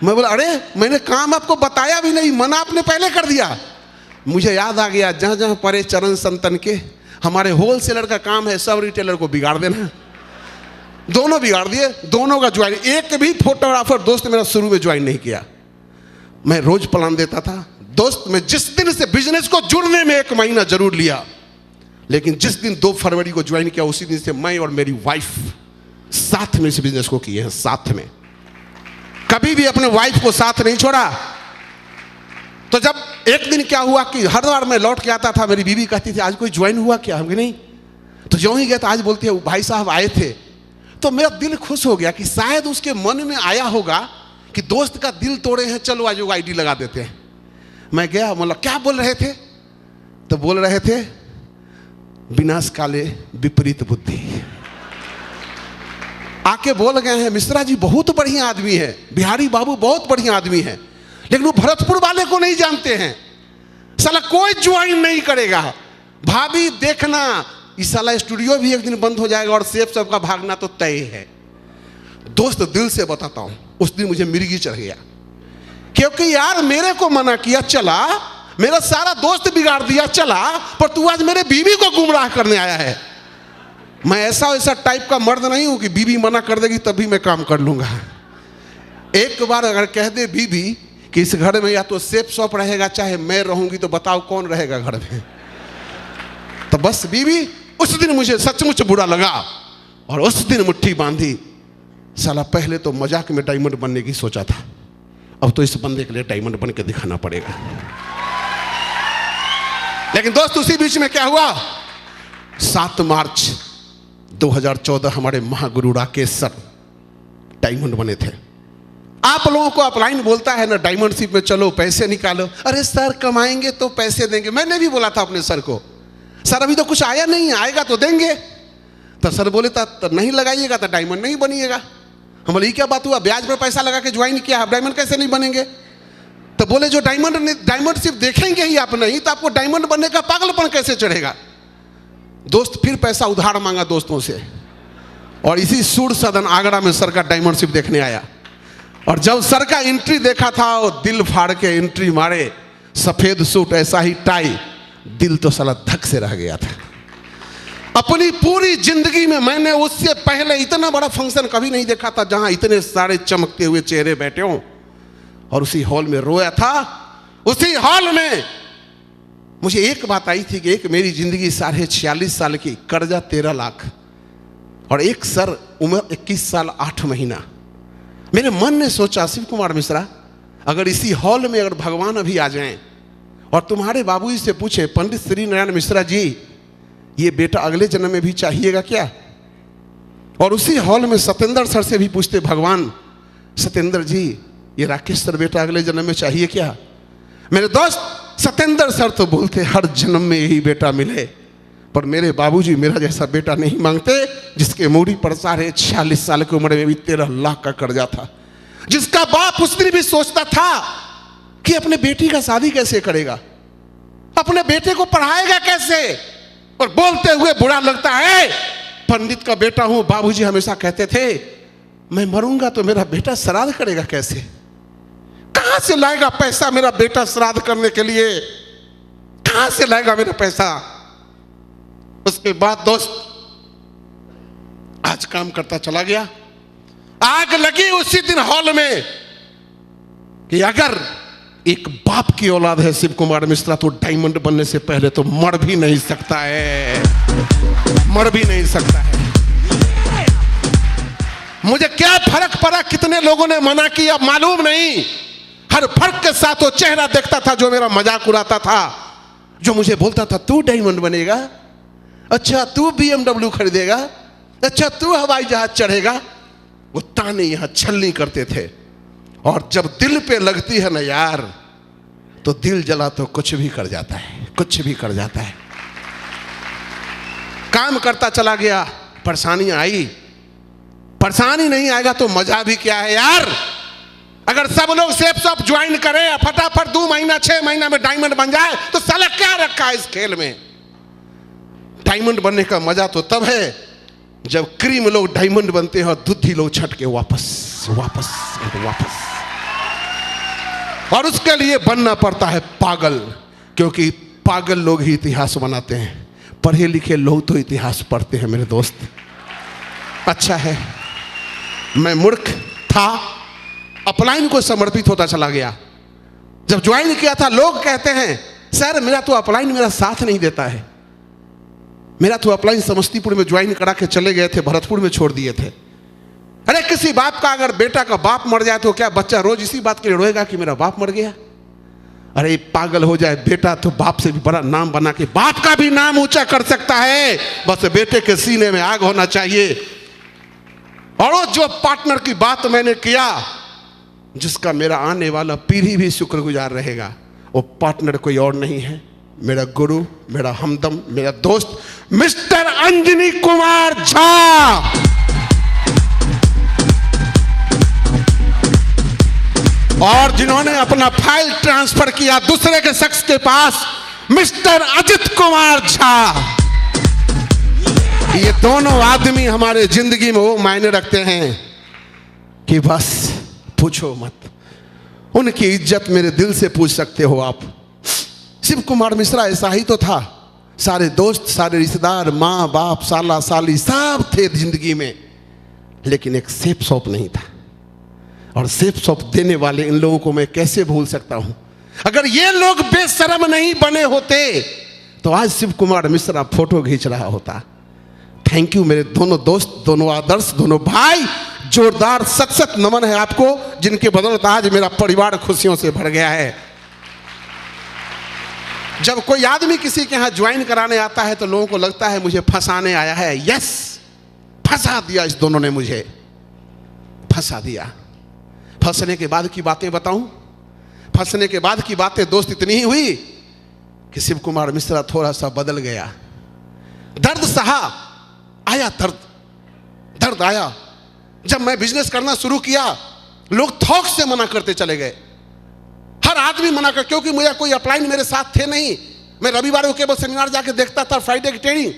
मैं बोला अरे मैंने काम आपको बताया भी नहीं, मना आपने पहले कर दिया। मुझे याद आ गया जहाँ जहाँ परे चरण संतन के, हमारे होलसेलर का काम है सब रिटेलर को बिगाड़ देना। दोनों बिगाड़ दिए, दोनों का ज्वाइन। एक भी फोटोग्राफर दोस्त मेरा शुरू में ज्वाइन नहीं किया। मैं रोज प्लान देता था दोस्त। मैं जिस दिन से बिजनेस को जुड़ने में 1 महीना जरूर लिया, लेकिन जिस दिन 2 फरवरी को ज्वाइन किया उसी दिन से मैं और मेरी वाइफ साथ में इस बिजनेस को किए हैं, साथ में। कभी भी अपने वाइफ को साथ नहीं छोड़ा। तो जब एक दिन क्या हुआ कि हर बार मैं लौट के आता था, मेरी बीवी कहती थी आज कोई ज्वाइन हुआ क्या, हम नहीं। तो जो ही गया था आज बोलती है भाई साहब आए थे। तो मेरा दिल खुश हो गया कि शायद उसके मन में आया होगा कि दोस्त का दिल तोड़े हैं, चलो आज वो आईडी लगा देते हैं। मैं गया, बोला क्या बोल रहे थे? तो बोल रहे थे विनाश काले विपरीत बुद्धि। आके बोल गए हैं मिश्रा जी बहुत बढ़िया आदमी है, बिहारी बाबू बहुत बढ़िया आदमी है, लेकिन वो भरतपुर वाले को नहीं जानते हैं, साला कोई ज्वाइन नहीं करेगा। भाभी देखना, इस साला स्टूडियो भी एक दिन बंद हो जाएगा और सेफ सबका भागना तो तय है। दोस्त दिल से बताता हूं, उस दिन मुझे मिर्गी चढ़ गया, क्योंकि यार मेरे को मना किया चला, मेरा सारा दोस्त बिगाड़ दिया चला, पर तू आज मेरे बीवी को गुमराह करने आया है। मैं ऐसा टाइप का मर्द नहीं हूं कि बीवी मना कर देगी तभी मैं काम कर लूंगा। एक बार अगर कह दे बीवी कि इस घर में या तो सेफ शॉप रहेगा चाहे मैं रहूंगी, तो बताओ कौन रहेगा घर में। तो बस बीवी, उस दिन मुझे सचमुच बुरा लगा और उस दिन मुट्ठी बांधी। साला पहले तो मजाक में डायमंड बनने की सोचा था, अब तो इस बंदे के लिए डायमंड बन के दिखाना पड़ेगा। लेकिन दोस्त उसी बीच में क्या हुआ, 7 मार्च 2014 हमारे महागुरु राकेश सर डायमंड बने थे। आप लोगों को अपलाइन बोलता है ना डायमंड शिप में चलो पैसे निकालो, अरे सर कमाएंगे तो पैसे देंगे। मैंने भी बोला था अपने सर को, सर अभी तो कुछ आया नहीं, आएगा तो देंगे। तो सर बोले था तो नहीं लगाइएगा तो डायमंड नहीं बनिएगा। हम बोले क्या बात हुआ, ब्याज पर पैसा लगा के ज्वाइन किया, आप डायमंड कैसे नहीं बनेंगे। तो बोले जो डायमंड सिर्फ देखेंगे ही आप नहीं, तो आपको डायमंड बनने का पागलपन कैसे चढ़ेगा। दोस्त फिर पैसा उधार मांगा दोस्तों से, और इसी सूर सदन आगरा में सर का डायमंड शिप देखने आया। और जब सर का एंट्री देखा था, वो दिल फाड़ के एंट्री मारे, सफेद सूट ऐसा ही टाई, दिल तो साला धक से रह गया था। अपनी पूरी जिंदगी में मैंने उससे पहले इतना बड़ा फंक्शन कभी नहीं देखा था जहां इतने सारे चमकते हुए चेहरे बैठे हों। और उसी हॉल में रोया था। उसी हॉल में मुझे एक बात आई थी कि एक मेरी जिंदगी 46 साल की, कर्जा 13 लाख, और एक सर उम्र 21 साल 8 महीना। मेरे मन ने सोचा शिव कुमार मिश्रा, अगर इसी हॉल में अगर भगवान अभी आ जाएं और तुम्हारे बाबूजी से पूछे पंडित श्री नारायण मिश्रा जी ये बेटा अगले जन्म में भी चाहिएगा क्या, और उसी हॉल में सत्येंद्र सर से भी पूछते भगवान सत्येंद्र जी ये राकेश सर बेटा अगले जन्म में चाहिए क्या। मेरे दोस्त सत्येंद्र सर तो बोलते हर जन्म में यही बेटा मिले, पर मेरे बाबूजी मेरा जैसा बेटा नहीं मांगते जिसके मूड़ी पर 46 साल की उम्र में भी 13 लाख का कर्जा था, जिसका बाप उस दिन भी सोचता था कि अपने बेटी का शादी कैसे करेगा, अपने बेटे को पढ़ाएगा कैसे। और बोलते हुए बुरा लगता है, पंडित का बेटा हूं, बाबूजी हमेशा कहते थे मैं मरूंगा तो मेरा बेटा श्राद्ध करेगा कैसे, कहां से लाएगा पैसा मेरा बेटा श्राद्ध करने के लिए, कहां से लाएगा मेरा पैसा। उसके बाद दोस्त आज काम करता चला गया। आग लगी उसी दिन हॉल में कि अगर एक बाप की औलाद है शिव कुमार मिश्रा तो डायमंड बनने से पहले तो मर भी नहीं सकता है, मर भी नहीं सकता है। मुझे क्या फर्क पड़ा कितने लोगों ने मना किया मालूम नहीं, हर फर्क के साथ वो चेहरा देखता था जो मेरा मजाक उड़ाता था, जो मुझे बोलता था तू डायमंड बनेगा, अच्छा तू BMW खरीदेगा, अच्छा तू हवाई जहाज चढ़ेगा। वो ताने यहां छलनी करते थे। और जब दिल पे लगती है ना यार, तो दिल जला तो कुछ भी कर जाता है, कुछ भी कर जाता है। काम करता चला गया, परेशानी आई, परेशानी नहीं आएगा तो मजा भी क्या है यार। अगर सब लोग सेफ शॉप ज्वाइन करें, फटाफट 2 महीना 6 महीना में डायमंड बन जाए, तो साला क्या रखा है इस खेल में। डायमंड बनने का मजा तो तब है जब क्रीम लोग डायमंड बनते हैं और दूधी लोग छट के वापस वापस वापस। और उसके लिए बनना पड़ता है पागल, क्योंकि पागल लोग ही इतिहास बनाते हैं, पढ़े लिखे लोग तो इतिहास पढ़ते हैं मेरे दोस्त। अच्छा है मैं मूर्ख था, अपलाइन को समर्पित होता चला गया। जब ज्वाइन किया था लोग कहते हैं सर मेरा तो अपलाइन मेरा साथ नहीं देता है, मेरा तो अपलाइन समस्तीपुर में ज्वाइन करा के चले गए थे, भरतपुर में छोड़ दिए थे। अरे किसी बाप का अगर बेटा का बाप मर जाए तो क्या बच्चा रोज इसी बात के लिए रोएगा कि मेरा बाप मर गया। अरे पागल हो जाए बेटा तो बाप से भी बड़ा नाम बना के बाप का भी नाम ऊंचा कर सकता है, बस बेटे के सीने में आग होना चाहिए। और वो जो पार्टनर की बात मैंने किया, जिसका मेरा आने वाला पीढ़ी भी शुक्रगुजार रहेगा, वो पार्टनर कोई और नहीं है, मेरा गुरु, मेरा हमदम, मेरा दोस्त मिस्टर अंजनी कुमार झा। और जिन्होंने अपना फाइल ट्रांसफर किया दूसरे के शख्स के पास, मिस्टर अजित कुमार झा। ये दोनों आदमी हमारे जिंदगी में वो मायने रखते हैं कि बस पूछो मत। उनकी इज्जत मेरे दिल से पूछ सकते हो आप। शिव कुमार मिश्रा ऐसा ही तो था। सारे दोस्त, सारे रिश्तेदार, माँ बाप, साला साली सब थे जिंदगी में, लेकिन एक सेफ शॉप नहीं था। और सेफ शॉप देने वाले इन लोगों को मैं कैसे भूल सकता हूं। अगर ये लोग बेशर्म नहीं बने होते तो आज शिव कुमार मिश्रा फोटो खींच रहा होता। थैंक यू मेरे दोनों दोस्त, दोनों आदर्श, दोनों भाई। जोरदार सत सत नमन है आपको, जिनके बदौलत आज मेरा परिवार खुशियों से भर गया है। जब कोई आदमी किसी के यहां ज्वाइन कराने आता है तो लोगों को लगता है मुझे फंसाने आया है। यस, फंसा दिया इस दोनों ने, मुझे फंसा दिया। फंसने के बाद की बातें बताऊं। फंसने के बाद की बातें दोस्त इतनी ही हुई कि शिव कुमार मिश्रा थोड़ा सा बदल गया। दर्द सहा, आया दर्द आया। जब मैं बिजनेस करना शुरू किया, लोग थोक से मना करते चले गए। हर आदमी मना कर, क्योंकि मुझे कोई अपलाइन मेरे साथ थे नहीं। मैं रविवार को केवल सेमिनार जाके देखता था, फ्राइडे की ट्रेनिंग।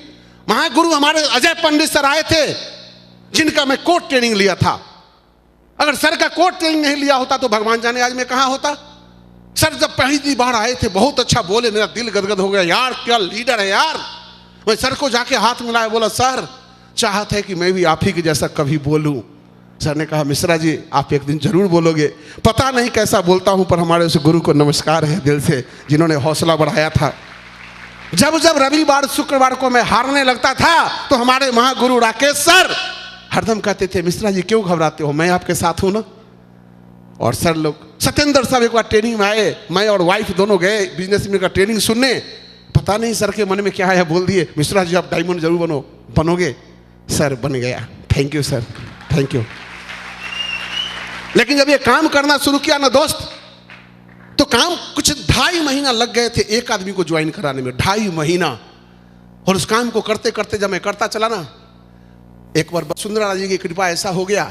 महागुरु हमारे अजय पंडित सर आए थे, जिनका मैं कोर्ट ट्रेनिंग लिया था। अगर सर का कोर्ट ट्रेनिंग नहीं लिया होता तो भगवान जाने आज मैं कहां होता। सर जब पहली बार आए थे बहुत अच्छा बोले, मेरा दिल गदगद हो गया। यार क्या लीडर है यार। मैं सर को जाके हाथ मिलाया, बोला सर चाहत है कि मैं भी आप ही के जैसा कभी बोलूं। सर ने कहा मिश्रा जी आप एक दिन जरूर बोलोगे। पता नहीं कैसा बोलता हूं, पर हमारे उस गुरु को नमस्कार है दिल से, जिन्होंने हौसला बढ़ाया था। जब जब रविवार शुक्रवार को मैं हारने लगता था तो हमारे महागुरु राकेश सर हरदम कहते थे मिश्रा जी क्यों घबराते हो, मैं आपके साथ हूं ना। और सर लोग, सत्येंद्र साहब एक बार ट्रेनिंग में आए, मैं और वाइफ दोनों गए बिजनेस में का ट्रेनिंग सुनने। पता नहीं सर के मन में क्या है, बोल दिए मिश्रा जी आप डायमंड जरूर बनोगे। सर बन गया। Thank you sir, thank you. लेकिन जब ये काम करना शुरू किया ना दोस्त, तो काम कुछ 2.5 महीना लग गए थे एक आदमी को ज्वाइन कराने में, 2.5 महीना। और उस काम को करते करते जब मैं करता चला ना, एक बार वसुंधरा जी की कृपा ऐसा हो गया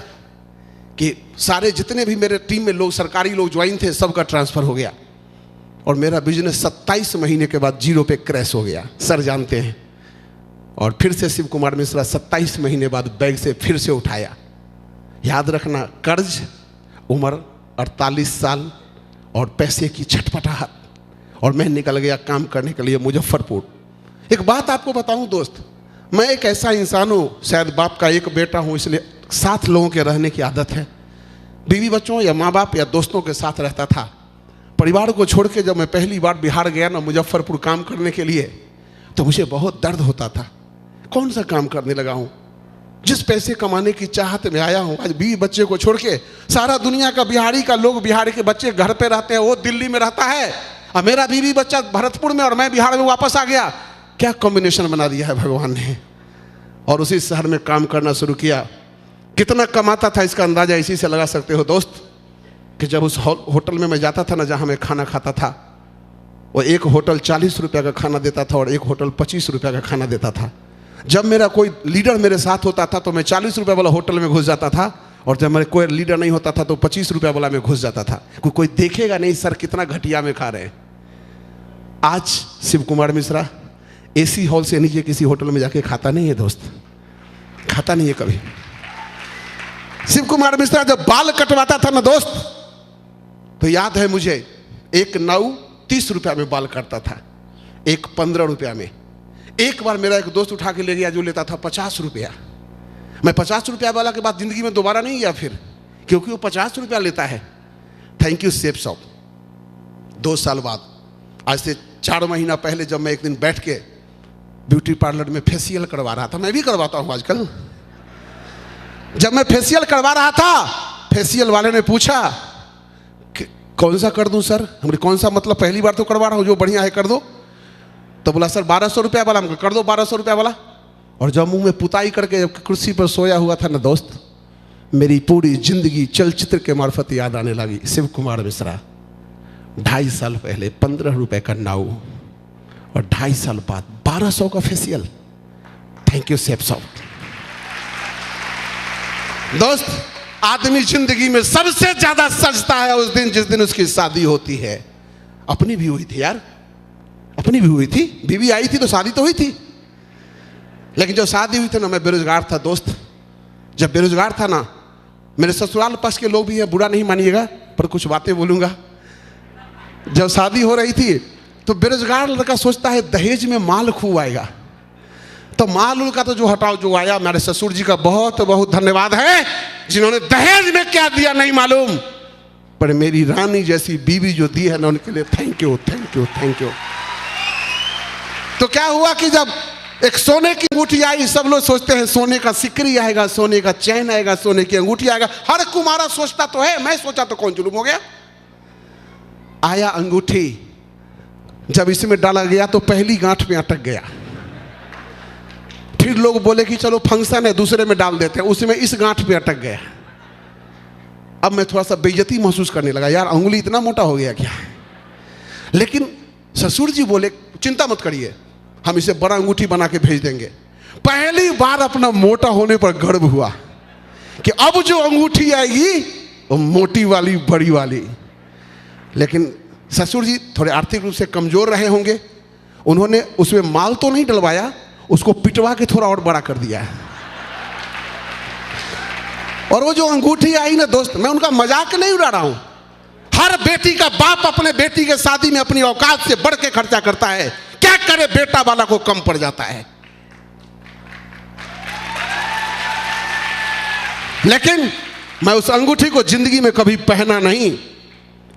कि सारे जितने भी मेरे टीम में लोग, सरकारी लोग ज्वाइन थे, सबका ट्रांसफर हो गया। और मेरा बिजनेस 27 महीने के बाद 0 पे क्रैश हो गया, सर जानते हैं। और फिर से शिव कुमार मिश्रा 27 महीने बाद बैग से फिर से उठाया। याद रखना, कर्ज, उम्र 48 साल और पैसे की छटपटाहट, और मैं निकल गया काम करने के लिए मुजफ्फरपुर। एक बात आपको बताऊं दोस्त, मैं एक ऐसा इंसान हूँ, शायद बाप का एक बेटा हूँ, इसलिए साथ लोगों के रहने की आदत है। बीवी बच्चों या माँ बाप या दोस्तों के साथ रहता था। परिवार को छोड़ के जब मैं पहली बार बिहार गया ना, मुजफ्फरपुर काम करने के लिए, तो मुझे बहुत दर्द होता था। कौन सा काम करने लगा हूँ, जिस पैसे कमाने की चाहत में आया हूँ, आज बीवी बच्चे को छोड़ के, सारा दुनिया का बिहारी का लोग, बिहारी के बच्चे घर पे रहते हैं, वो दिल्ली में रहता है, और मेरा बीवी बच्चा भरतपुर में और मैं बिहार में वापस आ गया। क्या कॉम्बिनेशन बना दिया है भगवान ने। और उसी शहर में काम करना शुरू किया। कितना कमाता था इसका अंदाजा इसी से लगा सकते हो दोस्त, कि जब उस होटल में मैं जाता था ना, जहाँ मैं खाना खाता था, वो एक होटल 40 रुपये का खाना देता था और एक होटल 25 रुपये का खाना देता था। जब मेरा कोई लीडर मेरे साथ होता था तो मैं 40 रुपये वाला होटल में घुस जाता था, और जब मेरे कोई लीडर नहीं होता था तो 25 रुपये वाला में घुस जाता था। कोई देखेगा नहीं सर कितना घटिया में खा रहे हैं। आज शिव कुमार मिश्रा एसी हॉल से नीचे किसी होटल में जाके खाता नहीं है दोस्त, खाता नहीं है कभी। शिव कुमार मिश्रा जब बाल कटवाता था ना दोस्त, तो याद है मुझे, एक नाऊ 30 रुपया में बाल काटता था, एक 15 रुपया में। एक बार मेरा एक दोस्त उठा के ले गया जो लेता था 50 रुपया। मैं 50 रुपया वाला के बाद जिंदगी में दोबारा नहीं गया फिर, क्योंकि वो 50 रुपया लेता है। Thank you safe shop. 2 साल बाद, आज से 4 महीना पहले, जब मैं एक दिन बैठ के ब्यूटी पार्लर में फेशियल करवा रहा था, मैं भी करवाता हूं आजकल। जब मैं फेशियल करवा रहा था, फेशियल वाले ने पूछा कौन सा कर दूं सर। हमने कौन सा मतलब, पहली बार तो करवा रहा हूं, जो बढ़िया है कर दो। तो बोला सर 1200 रुपया वाला। हमको कर दो 1200 रुपया वाला। और जब मुंह में पुताई करके कुर्सी पर सोया हुआ था ना दोस्त, मेरी पूरी जिंदगी चलचित्र के मार्फत याद आने लगी। शिव कुमार मिश्रा 2.5 साल पहले 15 रुपए का नाऊ, और 2.5 साल बाद 1200 का फेशियल। थैंक यू शेफ साहब। दोस्त, आदमी जिंदगी में सबसे ज्यादा सजता है उस दिन जिस दिन उसकी शादी होती है। अपनी भी हुई थी यार, अपनी भी हुई थी, बीवी आई थी तो शादी तो हुई थी। लेकिन जब शादी हुई थी ना, मैं बेरोजगार था दोस्त। जब बेरोजगार था ना, मेरे ससुराल पक्ष के लोग भी हैं, बुरा नहीं मानिएगा, पर कुछ बातें बोलूंगा। जब शादी हो रही थी तो बेरोजगार लड़का सोचता है दहेज में माल खूब आएगा। तो माल उल का तो जो हटाओ, जो आया, मेरे ससुर जी का बहुत बहुत धन्यवाद है जिन्होंने दहेज में क्या दिया नहीं मालूम, पर मेरी रानी जैसी बीवी जो दी है ना, उनके लिए thank you thank you thank you. तो क्या हुआ कि जब एक सोने की अंगूठी आई, सब लोग सोचते हैं सोने का सिकरी आएगा, सोने का चैन आएगा, सोने की अंगूठी आएगा। हर कुमारा सोचता तो है, मैं सोचा तो कौन जुलूम हो गया। आया अंगूठी, जब इसमें डाला गया तो पहली गांठ में अटक गया। फिर लोग बोले कि चलो फंक्शन है, दूसरे में डाल देते हैं, उसमें इस गांठ में अटक गया। अब मैं थोड़ा सा बेइज्जती महसूस करने लगा, यार अंगुली इतना मोटा हो गया क्या। लेकिन ससुर जी बोले चिंता मत करिए, हम इसे बड़ा अंगूठी बना के भेज देंगे। पहली बार अपना मोटा होने पर गर्व हुआ कि अब जो अंगूठी आएगी वो मोटी वाली, बड़ी वाली। लेकिन ससुर जी थोड़े आर्थिक रूप से कमजोर रहे होंगे, उन्होंने उसमें माल तो नहीं डलवाया, उसको पिटवा के थोड़ा और बड़ा कर दिया। और वो जो अंगूठी आई ना दोस्त, मैं उनका मजाक नहीं उड़ा रहा हूं। हर बेटी का बाप अपने बेटी के शादी में अपनी औकात से बढ़ के खर्चा करता है, क्या करे बेटा वाला को कम पड़ जाता है। लेकिन मैं उस अंगूठी को जिंदगी में कभी पहना नहीं,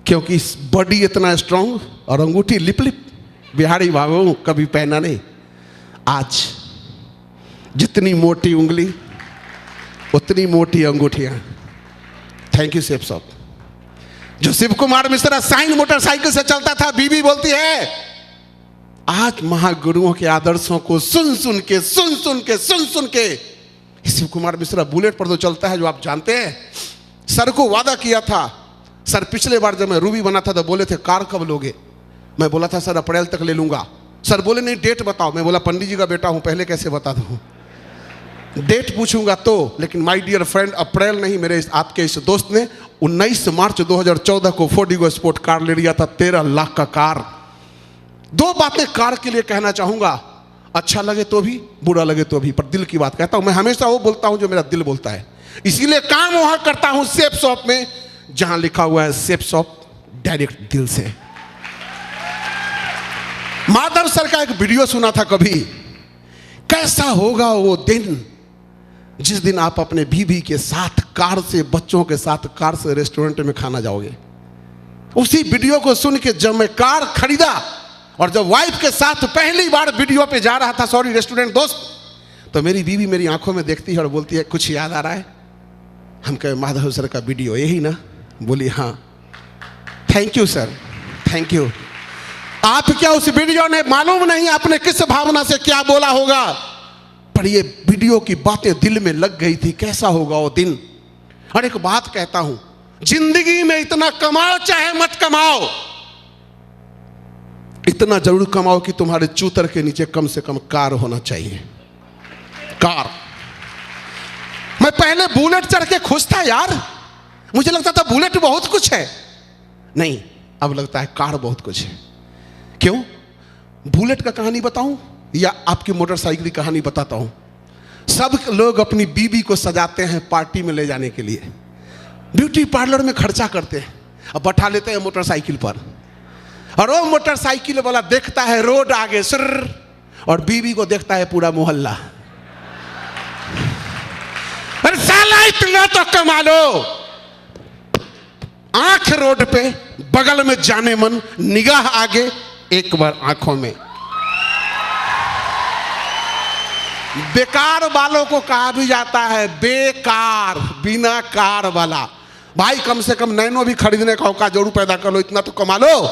क्योंकि बॉडी इतना स्ट्रांग और अंगूठी लिप लिप बिहारी बाबू कभी पहना नहीं। आज जितनी मोटी उंगली उतनी मोटी अंगूठियां। थैंक यू शेफ साहब। जो शिव कुमार मिश्रा साइन मोटरसाइकिल से चलता था, बीबी बोलती है आज महागुरुओं के आदर्शों को सुन सुन के शिव कुमार मिश्रा बुलेट पर तो चलता है, जो आप जानते हैं। सर को वादा किया था, सर पिछले बार जब मैं रूबी बना था तो बोले थे कार कब लोगे। मैं बोला था सर अप्रैल तक ले लूंगा। सर बोले नहीं डेट बताओ। मैं बोला पंडित जी का बेटा हूं, पहले कैसे बता दूं, डेट पूछूंगा तो। लेकिन माय डियर फ्रेंड, अप्रैल नहीं, मेरे आपके इस दोस्त ने 19 मार्च 2014 को फोर्डिगो स्पोर्ट कार ले लिया था, 13 लाख का कार। दो बातें कार के लिए कहना चाहूंगा, अच्छा लगे तो भी, बुरा लगे तो भी, पर दिल की बात कहता हूं। मैं हमेशा वो बोलता हूं जो मेरा दिल बोलता है, इसीलिए काम वहां करता हूं शेफ शॉप में जहां लिखा हुआ है शेफ शॉप डायरेक्ट दिल से। माधव सर का एक वीडियो सुना था कभी, कैसा होगा वो दिन जिस दिन आप अपने बीवी के साथ कार से, बच्चों के साथ कार से रेस्टोरेंट में खाना जाओगे। उसी वीडियो को सुन के जब मैं कार खरीदा और जब वाइफ के साथ पहली बार वीडियो पे जा रहा था, सॉरी रेस्टोरेंट दोस्त, तो मेरी बीवी मेरी आंखों में देखती है और बोलती है कुछ याद आ रहा है। हम कहे माधव सर का वीडियो यही ना। बोली हाँ। Thank you sir, thank you. आप क्या उस वीडियो ने मालूम नहीं आपने किस भावना से क्या बोला होगा, पर ये वीडियो की बातें दिल में लग गई थी। कैसा होगा वो दिन। और एक बात कहता हूं, जिंदगी में इतना कमाओ चाहे मत कमाओ, इतना जरूर कमाओ कि तुम्हारे चूतर के नीचे कम से कम कार होना चाहिए। कार। मैं पहले बुलेट चढ़ के खुश था यार, मुझे लगता था बुलेट बहुत कुछ है, नहीं अब लगता है कार बहुत कुछ है। क्यों? बुलेट का कहानी बताऊं या आपकी मोटरसाइकिल की कहानी बताता हूं। सब लोग अपनी बीबी को सजाते हैं पार्टी में ले जाने के लिए, ब्यूटी पार्लर में खर्चा करते हैं, अब बैठा लेते हैं मोटरसाइकिल पर, और वो मोटरसाइकिल वाला देखता है रोड आगे सुर, और बीबी को देखता है पूरा मोहल्ला। अरे साला इतना तो कमा लो। आंख रोड पे, बगल में जाने मन, निगाह आगे, एक बार आंखों में। बेकार वालों को कहा भी जाता है बेकार, बिना कार वाला। भाई कम से कम नैनो भी खरीदने का औकात जरूर पैदा कर लो, इतना तो कमा लो।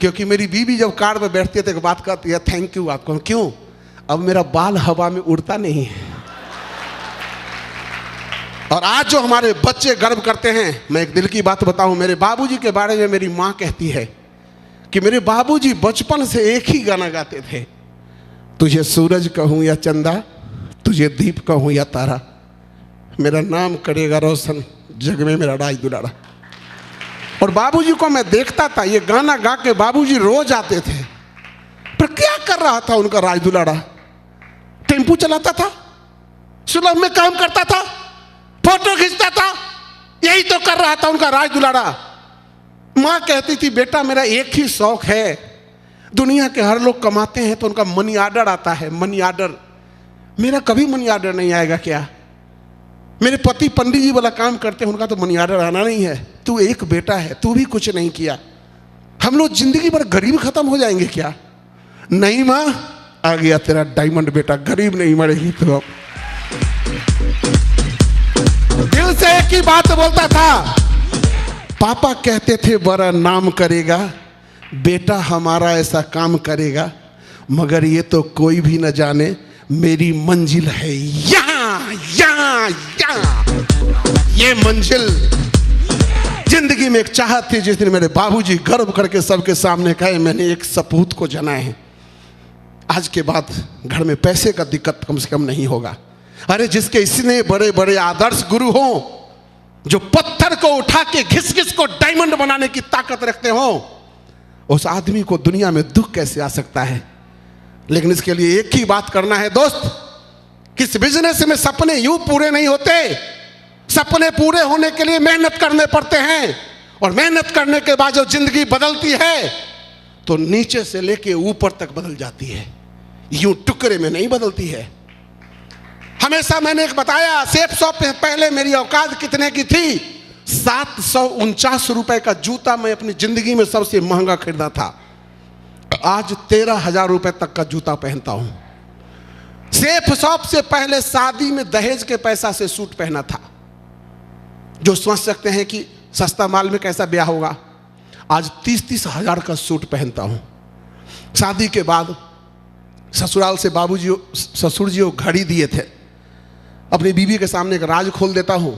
क्योंकि मेरी बीवी जब कार में बैठती है तो एक बात कहती है थैंक यू आपको। क्यों? अब मेरा बाल हवा में उड़ता नहीं है। और आज जो हमारे बच्चे गर्व करते हैं, मैं एक दिल की बात बताऊं, मेरे बाबूजी के बारे में मेरी माँ कहती है कि मेरे बाबूजी बचपन से एक ही गाना गाते थे, तुझे सूरज कहूं या चंदा, तुझे दीप कहूं या तारा, मेरा नाम करेगा रोशन जग में मेरा राज दुलारा। और बाबूजी को मैं देखता था, ये गाना गा के बाबूजी रोज आते थे, पर क्या कर रहा था उनका राज दुलारा? टेम्पू चलाता था, सुलभ में काम करता था, फोटो खींचता था, यही तो कर रहा था उनका राज दुलारा। माँ कहती थी बेटा मेरा एक ही शौक है, दुनिया के हर लोग कमाते हैं तो उनका मनी आर्डर आता है, मनी आर्डर, मेरा कभी मनी आर्डर नहीं आएगा क्या? मेरे पति पंडित जी वाला काम करते हैं, उनका तो मनी आर्डर आना नहीं है, तू एक बेटा है, तू भी कुछ नहीं किया, हम लोग जिंदगी भर गरीब खत्म हो जाएंगे क्या? नहीं माँ, आ गया तेरा डायमंड बेटा, गरीब नहीं मरेगी तो। दिल से एक ही बात बोलता था, पापा कहते थे बड़ा नाम करेगा, बेटा हमारा ऐसा काम करेगा, मगर ये तो कोई भी न जाने मेरी मंजिल है यहाँ यहाँ यहाँ। ये मंजिल जिंदगी में एक चाहत थी, जिस दिन मेरे बाबूजी गर्व करके सबके सामने कहे मैंने एक सपूत को जना है। आज के बाद घर में पैसे का दिक्कत कम से कम नहीं होगा। अरे जिसके इतने बड़े बड़े आदर्श गुरु हों, जो पत्थर को उठा के घिस घिस को डायमंड बनाने की ताकत रखते हो, उस आदमी को दुनिया में दुख कैसे आ सकता है? लेकिन इसके लिए एक ही बात करना है दोस्त, किस बिजनेस में सपने यूं पूरे नहीं होते, सपने पूरे होने के लिए मेहनत करने पड़ते हैं, और मेहनत करने के बाद जो जिंदगी बदलती है तो नीचे से लेके ऊपर तक बदल जाती है, यूं टुकड़े में नहीं बदलती है। हमेशा मैंने एक बताया, सेफ शॉप पे पहले मेरी औकात कितने की थी? 749 रुपए का जूता मैं अपनी जिंदगी में सबसे महंगा खरीदा था, आज 13,000 रुपए तक का जूता पहनता हूं। सेफ शॉप से पहले शादी में दहेज के पैसा से सूट पहना था, जो सोच सकते हैं कि सस्ता माल में कैसा ब्याह होगा। आज 30-30 हजार का सूट पहनता हूं। शादी के बाद ससुराल से बाबूजी ससुर जी वो घड़ी दिए थे, अपनी बीवी के सामने एक राज खोल देता हूं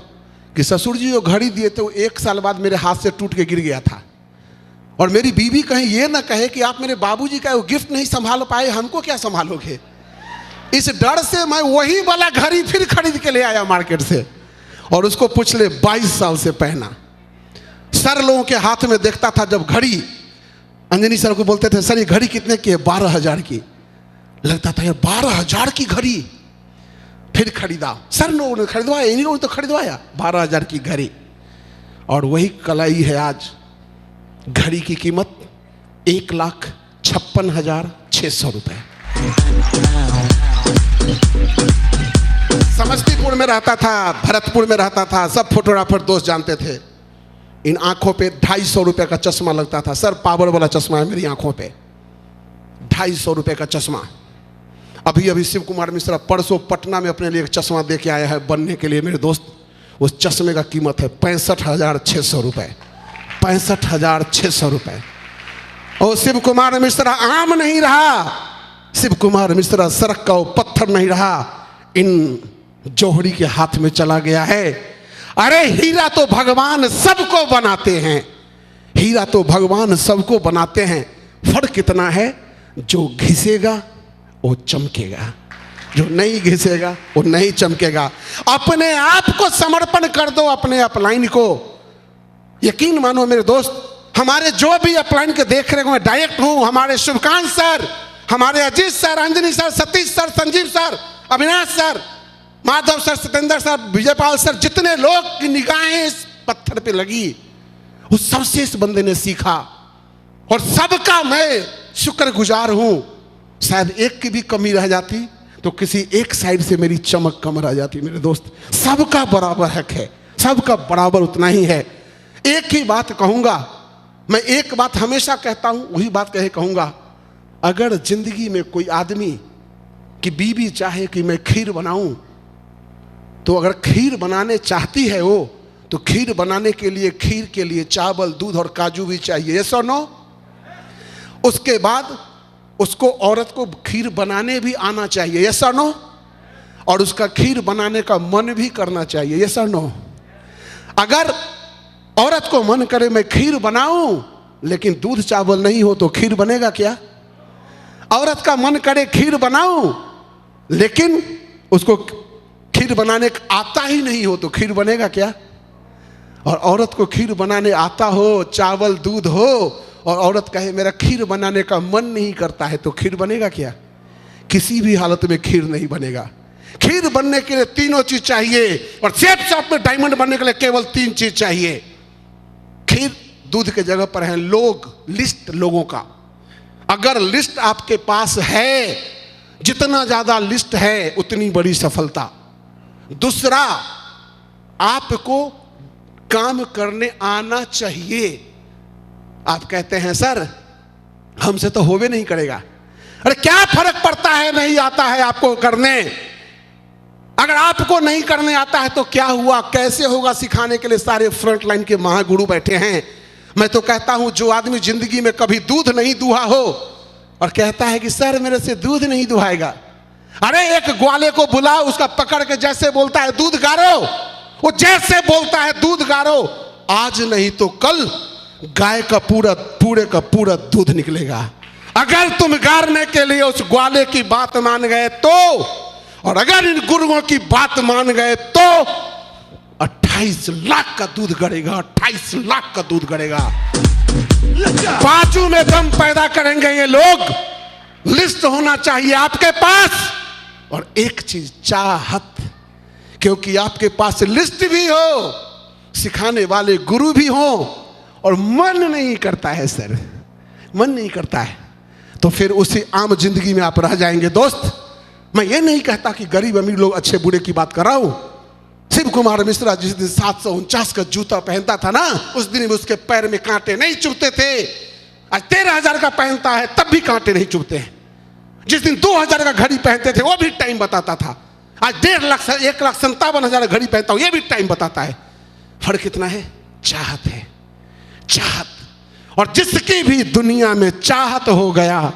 कि ससुर जी जो घड़ी दिए थे वो 1 साल बाद मेरे हाथ से टूट के गिर गया था, और मेरी बीवी कहीं ये ना कहे कि आप मेरे बाबूजी का वो गिफ्ट नहीं संभाल पाए, हमको क्या संभालोगे? इस डर से मैं वही वाला घड़ी फिर खरीद के ले आया मार्केट से, और उसको पिछले 22 साल से पहना। सर लोगों के हाथ में देखता था जब घड़ी, अंजनी सर को बोलते थे सर ये घड़ी कितने की है? 12,000 की। लगता था यार 12,000 की घड़ी, फिर खरीदा, सर लोगों ने खरीदवाया, इन्हीं लोगों ने तो खरीदवाया 12,000 की घड़ी। और वही कलाई है आज, घड़ी की कीमत 1,56,600 रुपए। समस्तीपुर में रहता था, भरतपुर में रहता था, सब फोटोग्राफर दोस्त जानते थे। इन आंखों पे 250 रुपए का चश्मा लगता था, सर पावर वाला चश्मा है मेरी आंखों पे, 250 रुपए का चश्मा। अभी अभी शिव कुमार मिश्रा परसों पटना में अपने लिए एक चश्मा दे के आया है बनने के लिए मेरे दोस्त, उस चश्मे का कीमत है 65,600 रुपए, 65,600 रुपए। और शिव कुमार मिश्रा आम नहीं रहा, शिव कुमार मिश्रा सड़क का वो पत्थर नहीं रहा, इन जोहरी के हाथ में चला गया है। अरे हीरा तो भगवान सबको बनाते हैं, हीरा तो भगवान सबको बनाते हैं, फर्क कितना है? जो घिसेगा वो चमकेगा, जो नहीं घिसेगा वो नहीं चमकेगा। अपने आप को समर्पण कर दो, अपने अपलाइन को। यकीन मानो मेरे दोस्त, हमारे जो भी अपलाइन के देख रहे हो, मैं डायरेक्ट हूं, हमारे शुभकांत सर, हमारे Ajit sir, Anjani sir, Satish sir, Sanjeev sir, Avinash sir, Madhav sir, Satyendra sir, Vijaypal sir, जितने लोग की निगाहें इस पत्थर पे लगी, उस सबसे इस बंदे ने सीखा, और सबका मैं शुक्रगुजार हूं। शायद एक की भी कमी रह जाती तो किसी एक साइड से मेरी चमक कम रह जाती। मेरे दोस्त, सबका बराबर हक है, सबका बराबर उतना ही है। एक ही बात कहूंगा, मैं एक बात हमेशा कहता हूं, वही बात कहे कहूंगा, अगर जिंदगी में कोई आदमी की बीवी चाहे कि मैं खीर बनाऊं, तो अगर खीर बनाने चाहती है वो, तो खीर बनाने के लिए खीर के लिए चावल, दूध और काजू भी चाहिए, यस और नो? उसके बाद उसको, औरत को खीर बनाने भी आना चाहिए, यस और नो? और उसका खीर बनाने का मन भी करना चाहिए, यस और नो? अगर औरत को मन करे मैं खीर बनाऊं, लेकिन दूध चावल नहीं हो तो खीर बनेगा क्या? औरत का मन करे खीर बनाऊं, लेकिन उसको खीर बनाने आता ही नहीं हो तो खीर बनेगा क्या? और औरत को खीर बनाने आता हो, चावल दूध हो, और औरत कहे मेरा खीर बनाने का मन नहीं करता है, तो खीर बनेगा क्या? किसी भी हालत में खीर नहीं बनेगा। खीर बनने के लिए तीनों चीज चाहिए, और शेप शॉप में डायमंड बनने के लिए केवल 3 चीज चाहिए। खीर दूध के जगह पर है लोग, लिस्ट लोगों का। अगर लिस्ट आपके पास है, जितना ज्यादा लिस्ट है उतनी बड़ी सफलता। दूसरा, आपको काम करने आना चाहिए। आप कहते हैं सर हमसे तो होवे नहीं करेगा। अरे क्या फर्क पड़ता है नहीं आता है आपको करने? अगर आपको नहीं करने आता है तो क्या हुआ, कैसे होगा? सिखाने के लिए सारे फ्रंट लाइन के महागुरु बैठे हैं। मैं तो कहता हूं जो आदमी जिंदगी में कभी दूध नहीं दुहा हो और कहता है कि सर मेरे से दूध नहीं दुहाएगा, अरे एक ग्वाले को बुलाओ, उसका पकड़ के जैसे बोलता है दूध गारो, वो जैसे बोलता है दूध गारो, आज नहीं तो कल गाय का पूरे का पूरा दूध निकलेगा। अगर तुम गारने के लिए उस ग्वाले की बात मान गए तो, और अगर इन गुरुओं की बात मान गए तो 28 लाख का दूध गड़ेगा, 28 लाख का दूध गड़ेगा। बाजू में दम पैदा करेंगे ये लोग। लिस्ट होना चाहिए आपके पास, और एक चीज चाहत, क्योंकि आपके पास लिस्ट भी हो, सिखाने वाले गुरु भी हो, और मन नहीं करता है सर, मन नहीं करता है, तो फिर उसी आम जिंदगी में आप रह जाएंगे। दोस्त, मैं ये नहीं कहता कि गरीब अमीर लोग अच्छे बुरे की बात कर रहा हूं। शिव कुमार मिश्रा जिस दिन 749 का जूता पहनता था ना, उस दिन भी उसके पैर में कांटे नहीं चुभते थे। आज 13,000 का पहनता है तब भी कांटे नहीं चुभते हैं। जिस दिन 2,000 का घड़ी पहनते थे वो भी टाइम बताता था। आज 1,57,000 घड़ी पहनता हूं, ये भी टाइम बताता है। फर्क कितना है? चाहत है, चाहत। और जिसकी भी दुनिया में चाहत हो गया,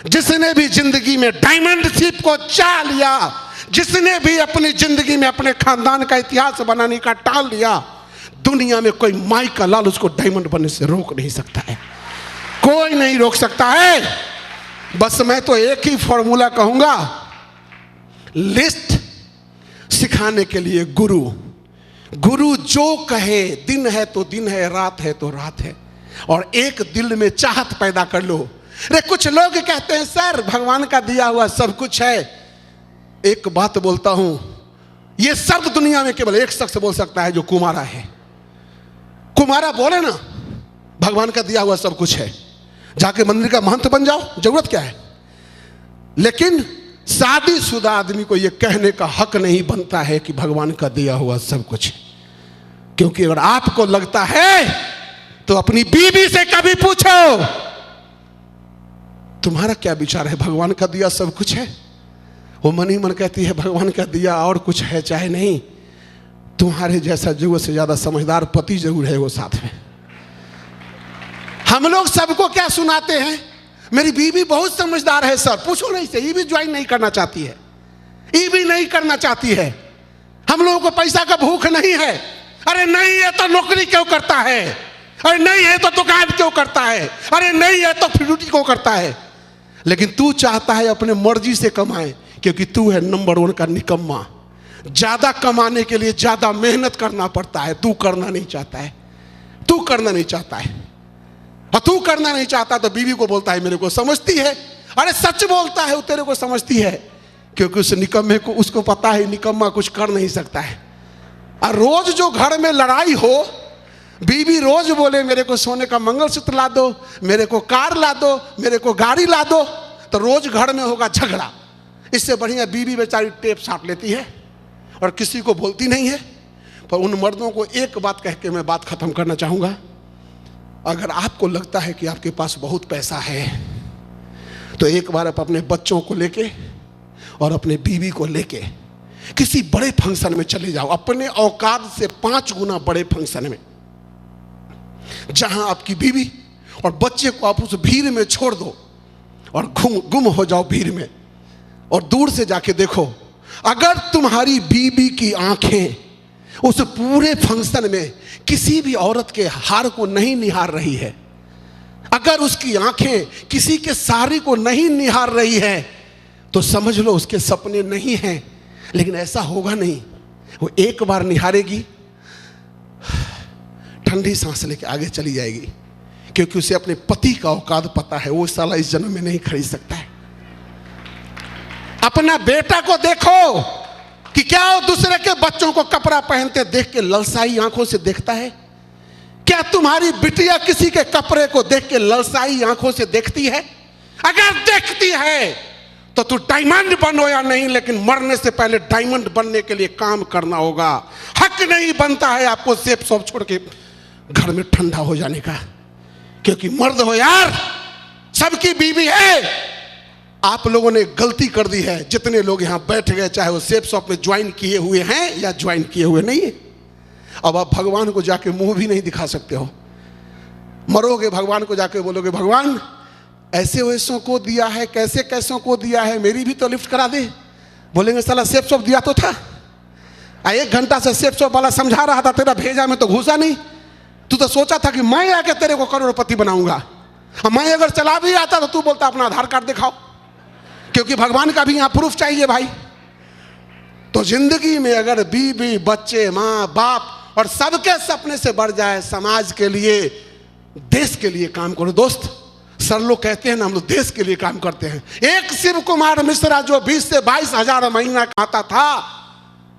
जिसने भी जिंदगी में डायमंड शिप को चाह लिया, जिसने भी अपनी जिंदगी में अपने खानदान का इतिहास बनाने का टाल लिया, दुनिया में कोई माई का लाल उसको डायमंड बनने से रोक नहीं सकता है। कोई नहीं रोक सकता है। बस मैं तो एक ही फॉर्मूला कहूंगा, लिस्ट सिखाने के लिए गुरु। गुरु जो कहे, दिन है तो दिन है, रात है तो रात है, और एक दिल में चाहत पैदा कर लो। अरे कुछ लोग कहते हैं सर भगवान का दिया हुआ सब कुछ है। एक बात बोलता हूं, यह शब्द दुनिया में केवल एक शख्स बोल सकता है जो कुमारा है। कुमारा बोले ना भगवान का दिया हुआ सब कुछ है, जाके मंदिर का महंत बन जाओ, जरूरत क्या है। लेकिन शादीशुदा आदमी को यह कहने का हक नहीं बनता है कि भगवान का दिया हुआ सब कुछ है। क्योंकि अगर आपको लगता है तो अपनी बीवी से कभी पूछो तुम्हारा क्या विचार है, भगवान का दिया सब कुछ है? वो मन ही मन कहती है भगवान का दिया और कुछ है चाहे नहीं। तुम्हारे जैसा जरूरत से ज्यादा समझदार पति जरूर है वो साथ में। हम लोग सबको क्या सुनाते हैं, मेरी बीवी बहुत समझदार है सर, पूछो नहीं से, ये भी ज्वाइन नहीं करना चाहती है, ये भी नहीं करना चाहती है। हम लोगों को पैसा का भूख नहीं है। अरे नहीं है तो नौकरी क्यों करता है? अरे नहीं है तो दुकान क्यों करता है? अरे नहीं है तो फ्रूटी क्यों करता है? लेकिन तू चाहता है अपने मर्जी से कमाए, क्योंकि तू है नंबर 1 का निकम्मा। ज्यादा कमाने के लिए ज्यादा मेहनत करना पड़ता है, तू करना नहीं चाहता है। तू करना नहीं चाहता है, और तू करना नहीं चाहता तो बीवी को बोलता है मेरे को समझती है। अरे सच बोलता है वो तेरे को समझती है, क्योंकि उस निकम्मे को उसको पता है निकम्मा कुछ कर नहीं सकता है। और रोज जो घर में लड़ाई हो, बीवी रोज बोले मेरे को सोने का मंगलसूत्र ला दो, मेरे को कार ला दो, मेरे को गाड़ी ला दो, तो रोज घर में होगा झगड़ा। इससे बढ़िया बीवी बेचारी टेप साट लेती है और किसी को बोलती नहीं है। पर उन मर्दों को एक बात कह के मैं बात खत्म करना चाहूंगा, अगर आपको लगता है कि आपके पास बहुत पैसा है तो एक बार आप अपने बच्चों को लेके और अपने बीवी को लेके किसी बड़े फंक्शन में चले जाओ, अपने औकात से 5 गुना बड़े फंक्शन में, जहां आपकी बीवी और बच्चे को आप उस भीड़ में छोड़ दो और गुम हो जाओ भीड़ में, और दूर से जाके देखो, अगर तुम्हारी बीवी की आंखें उस पूरे फंक्शन में किसी भी औरत के हार को नहीं निहार रही है अगर उसकी आंखें किसी के सारी को नहीं निहार रही है तो समझ लो उसके सपने नहीं हैं। लेकिन ऐसा होगा नहीं, वो एक बार निहारेगी, ठंडी सांस लेके आगे चली जाएगी, क्योंकि उसे अपने पति का औकात पता है, वो साला इस जन्म में नहीं खरीद सकता है। अपना बेटा को देखो कि क्या वो दूसरे के बच्चों को कपड़ा पहनते देख के ललसाई आंखों से देखता है? क्या तुम्हारी बिटिया किसी के कपड़े को देख के ललसाई आंखों से देखती है? अगर देखती है तो तू डायमंड बनो या नहीं, लेकिन मरने से पहले डायमंड बनने के लिए काम करना होगा। हक नहीं बनता है आपको सेप सॉप छोड़ के घर में ठंडा हो जाने का, क्योंकि मर्द हो यार, सबकी बीवी है। आप लोगों ने गलती कर दी है, जितने लोग यहां बैठ गए, चाहे वो सेप शॉप में ज्वाइन किए हुए हैं या ज्वाइन किए हुए नहीं है। अब आप भगवान को जाके मुंह भी नहीं दिखा सकते हो। मरोगे भगवान को जाके बोलोगे भगवान ऐसे वैसों को दिया है, कैसे कैसों को दिया है, मेरी भी तो लिफ्ट करा दे। बोलेंगे साला सेप शॉप दिया तो था, 1 घंटा से सेप शॉप वाला समझा रहा था, तेरा भेजा में तो घुसा नहीं। तू तो सोचा था कि मैं आके तेरे को करोड़पति बनाऊंगा। मैं अगर चला भी आता तो तू बोलता अपना आधार कार्ड दिखाओ, क्योंकि भगवान का भी यहां प्रूफ चाहिए भाई। तो जिंदगी में अगर बीवी, बच्चे, माँ, बाप और सबके सपने से बढ़ जाए, समाज के लिए, देश के लिए काम करो दोस्त। सर लोग कहते हैं ना हम लोग देश के लिए काम करते हैं। एक शिव कुमार मिश्रा जो 20 से 22 हजार महीना खाता था,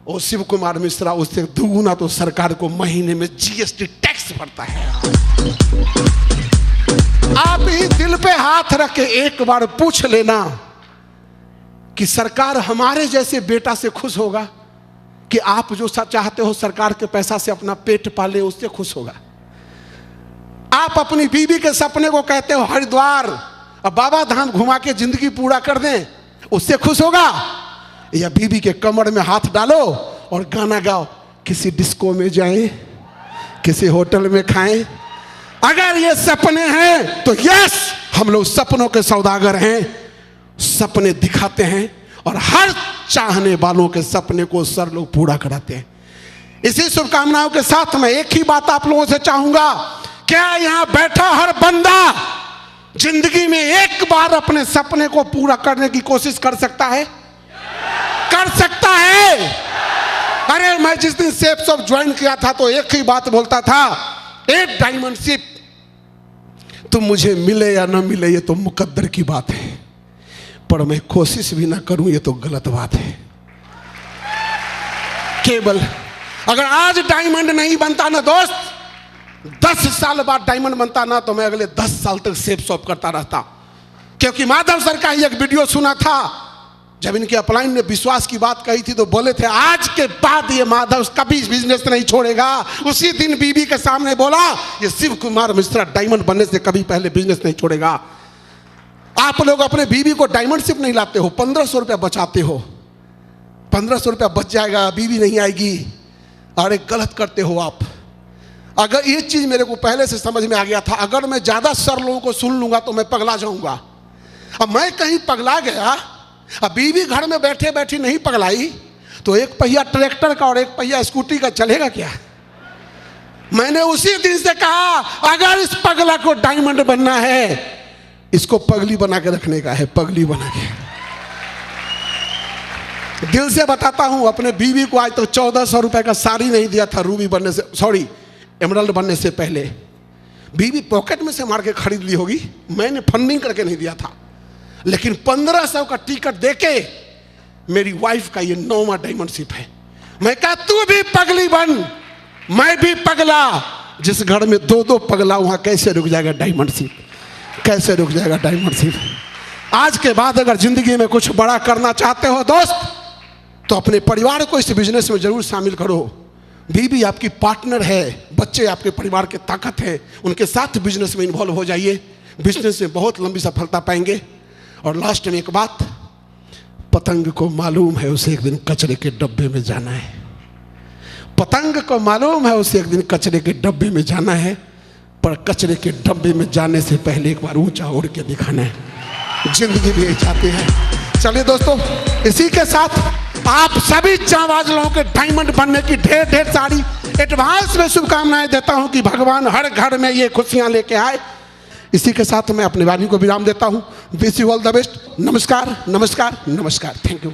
वो शिव कुमार मिश्रा उससे दुगुना तो सरकार को महीने में जीएसटी टैक्स भरता है। आप ही दिल पे हाथ रख के एक बार पूछ लेना कि सरकार हमारे जैसे बेटा से खुश होगा कि आप जो चाहते हो सरकार के पैसा से अपना पेट पाले, उससे खुश होगा? आप अपनी बीवी के सपने को कहते हो हरिद्वार और बाबा धाम घुमा के जिंदगी पूरा कर दें, उससे खुश होगा? या बीवी के कमर में हाथ डालो और गाना गाओ, किसी डिस्को में जाएं, किसी होटल में खाएं? अगर ये सपने हैं तो यस, हम लोग सपनों के सौदागर हैं, सपने दिखाते हैं और हर चाहने वालों के सपने को सर लोग पूरा कराते हैं। इसी शुभकामनाओं के साथ मैं एक ही बात आप लोगों से चाहूंगा, क्या यहां बैठा हर बंदा जिंदगी में एक बार अपने सपने को पूरा करने की कोशिश कर सकता है? कर सकता है? अरे मैं जिस दिन सेप शॉप ज्वाइन किया था तो एक ही बात बोलता था, एक डायमंड शिप, तुम मुझे मिले या ना मिले ये तो मुकद्दर की बात है, पर मैं कोशिश भी ना करूं ये तो गलत बात है। केवल अगर आज डायमंड नहीं बनता ना दोस्त, 10 साल बाद डायमंड बनता ना, तो मैं अगले 10 साल तक सेप शॉप करता रहता। क्योंकि माधव सर का ही एक वीडियो सुना था, जब इनके अपलाइन ने विश्वास की बात कही थी तो बोले थे आज के बाद ये माधव कभी बिजनेस नहीं छोड़ेगा। उसी दिन बीबी के सामने बोला ये शिव कुमार मिश्रा डायमंड बनने से कभी पहले बिजनेस नहीं छोड़ेगा। आप लोग अपने बीबी को डायमंड शिप नहीं लाते हो, 1500 रुपया बचाते हो, 1500 रुपया बच जाएगा, बीवी नहीं आएगी। अरे गलत करते हो आप। अगर ये चीज मेरे को पहले से समझ में आ गया था, अगर मैं ज्यादा सर लोगों को सुन लूंगा तो मैं पगला जाऊंगा। अब मैं कहीं पगला गया, अब बीवी घर में बैठे बैठी नहीं पगलाई, तो एक पहिया ट्रैक्टर का और एक पहिया स्कूटी का चलेगा क्या? मैंने उसी दिन से कहा अगर इस पगला को डायमंड बनना है, इसको पगली बना के रखने का है, पगली बना के। दिल से बताता हूं, अपने बीवी को आज तो 1400 रुपए का साड़ी नहीं दिया था रूबी बनने से, सॉरी एमराल्ड बनने से पहले। बीवी पॉकेट में से मार के खरीद ली होगी, मैंने फंडिंग करके नहीं दिया था। लेकिन 1500 का टिकट देके मेरी वाइफ का ये 9वां डायमंड शिप है। मैं कहा तू भी पगली बन, मैं भी पगला। जिस घर में 2-2 पगला, वहां कैसे रुक जाएगा डायमंड शिप? कैसे रुक जाएगा डायमंड शिप? आज के बाद अगर जिंदगी में कुछ बड़ा करना चाहते हो दोस्त, तो अपने परिवार को इस बिजनेस में जरूर शामिल करो। बीवी आपकी पार्टनर है, बच्चे आपके परिवार के ताकत है, उनके साथ बिजनेस में इन्वॉल्व हो जाइए, बिजनेस में बहुत लंबी सफलता पाएंगे। और लास्ट में एक बात, पतंग को मालूम है उसे एक दिन कचरे के डब्बे में जाना है। पतंग को मालूम है उसे एक दिन कचरे के डब्बे में जाना है, पर कचरे के डब्बे में जाने से पहले एक बार ऊंचा उड़ के दिखाना है। जिंदगी भी चाहते हैं। चलिए दोस्तों, इसी के साथ आप सभी जांबाज लोगों के डायमंड बनने की ढेर ढेर सारी एडवांस में शुभकामनाएं देता हूं कि भगवान हर घर में ये खुशियां लेके आए। इसी के साथ मैं अपनी वाणी को विराम देता हूँ। Wish you all the best. नमस्कार, नमस्कार, नमस्कार। Thank you.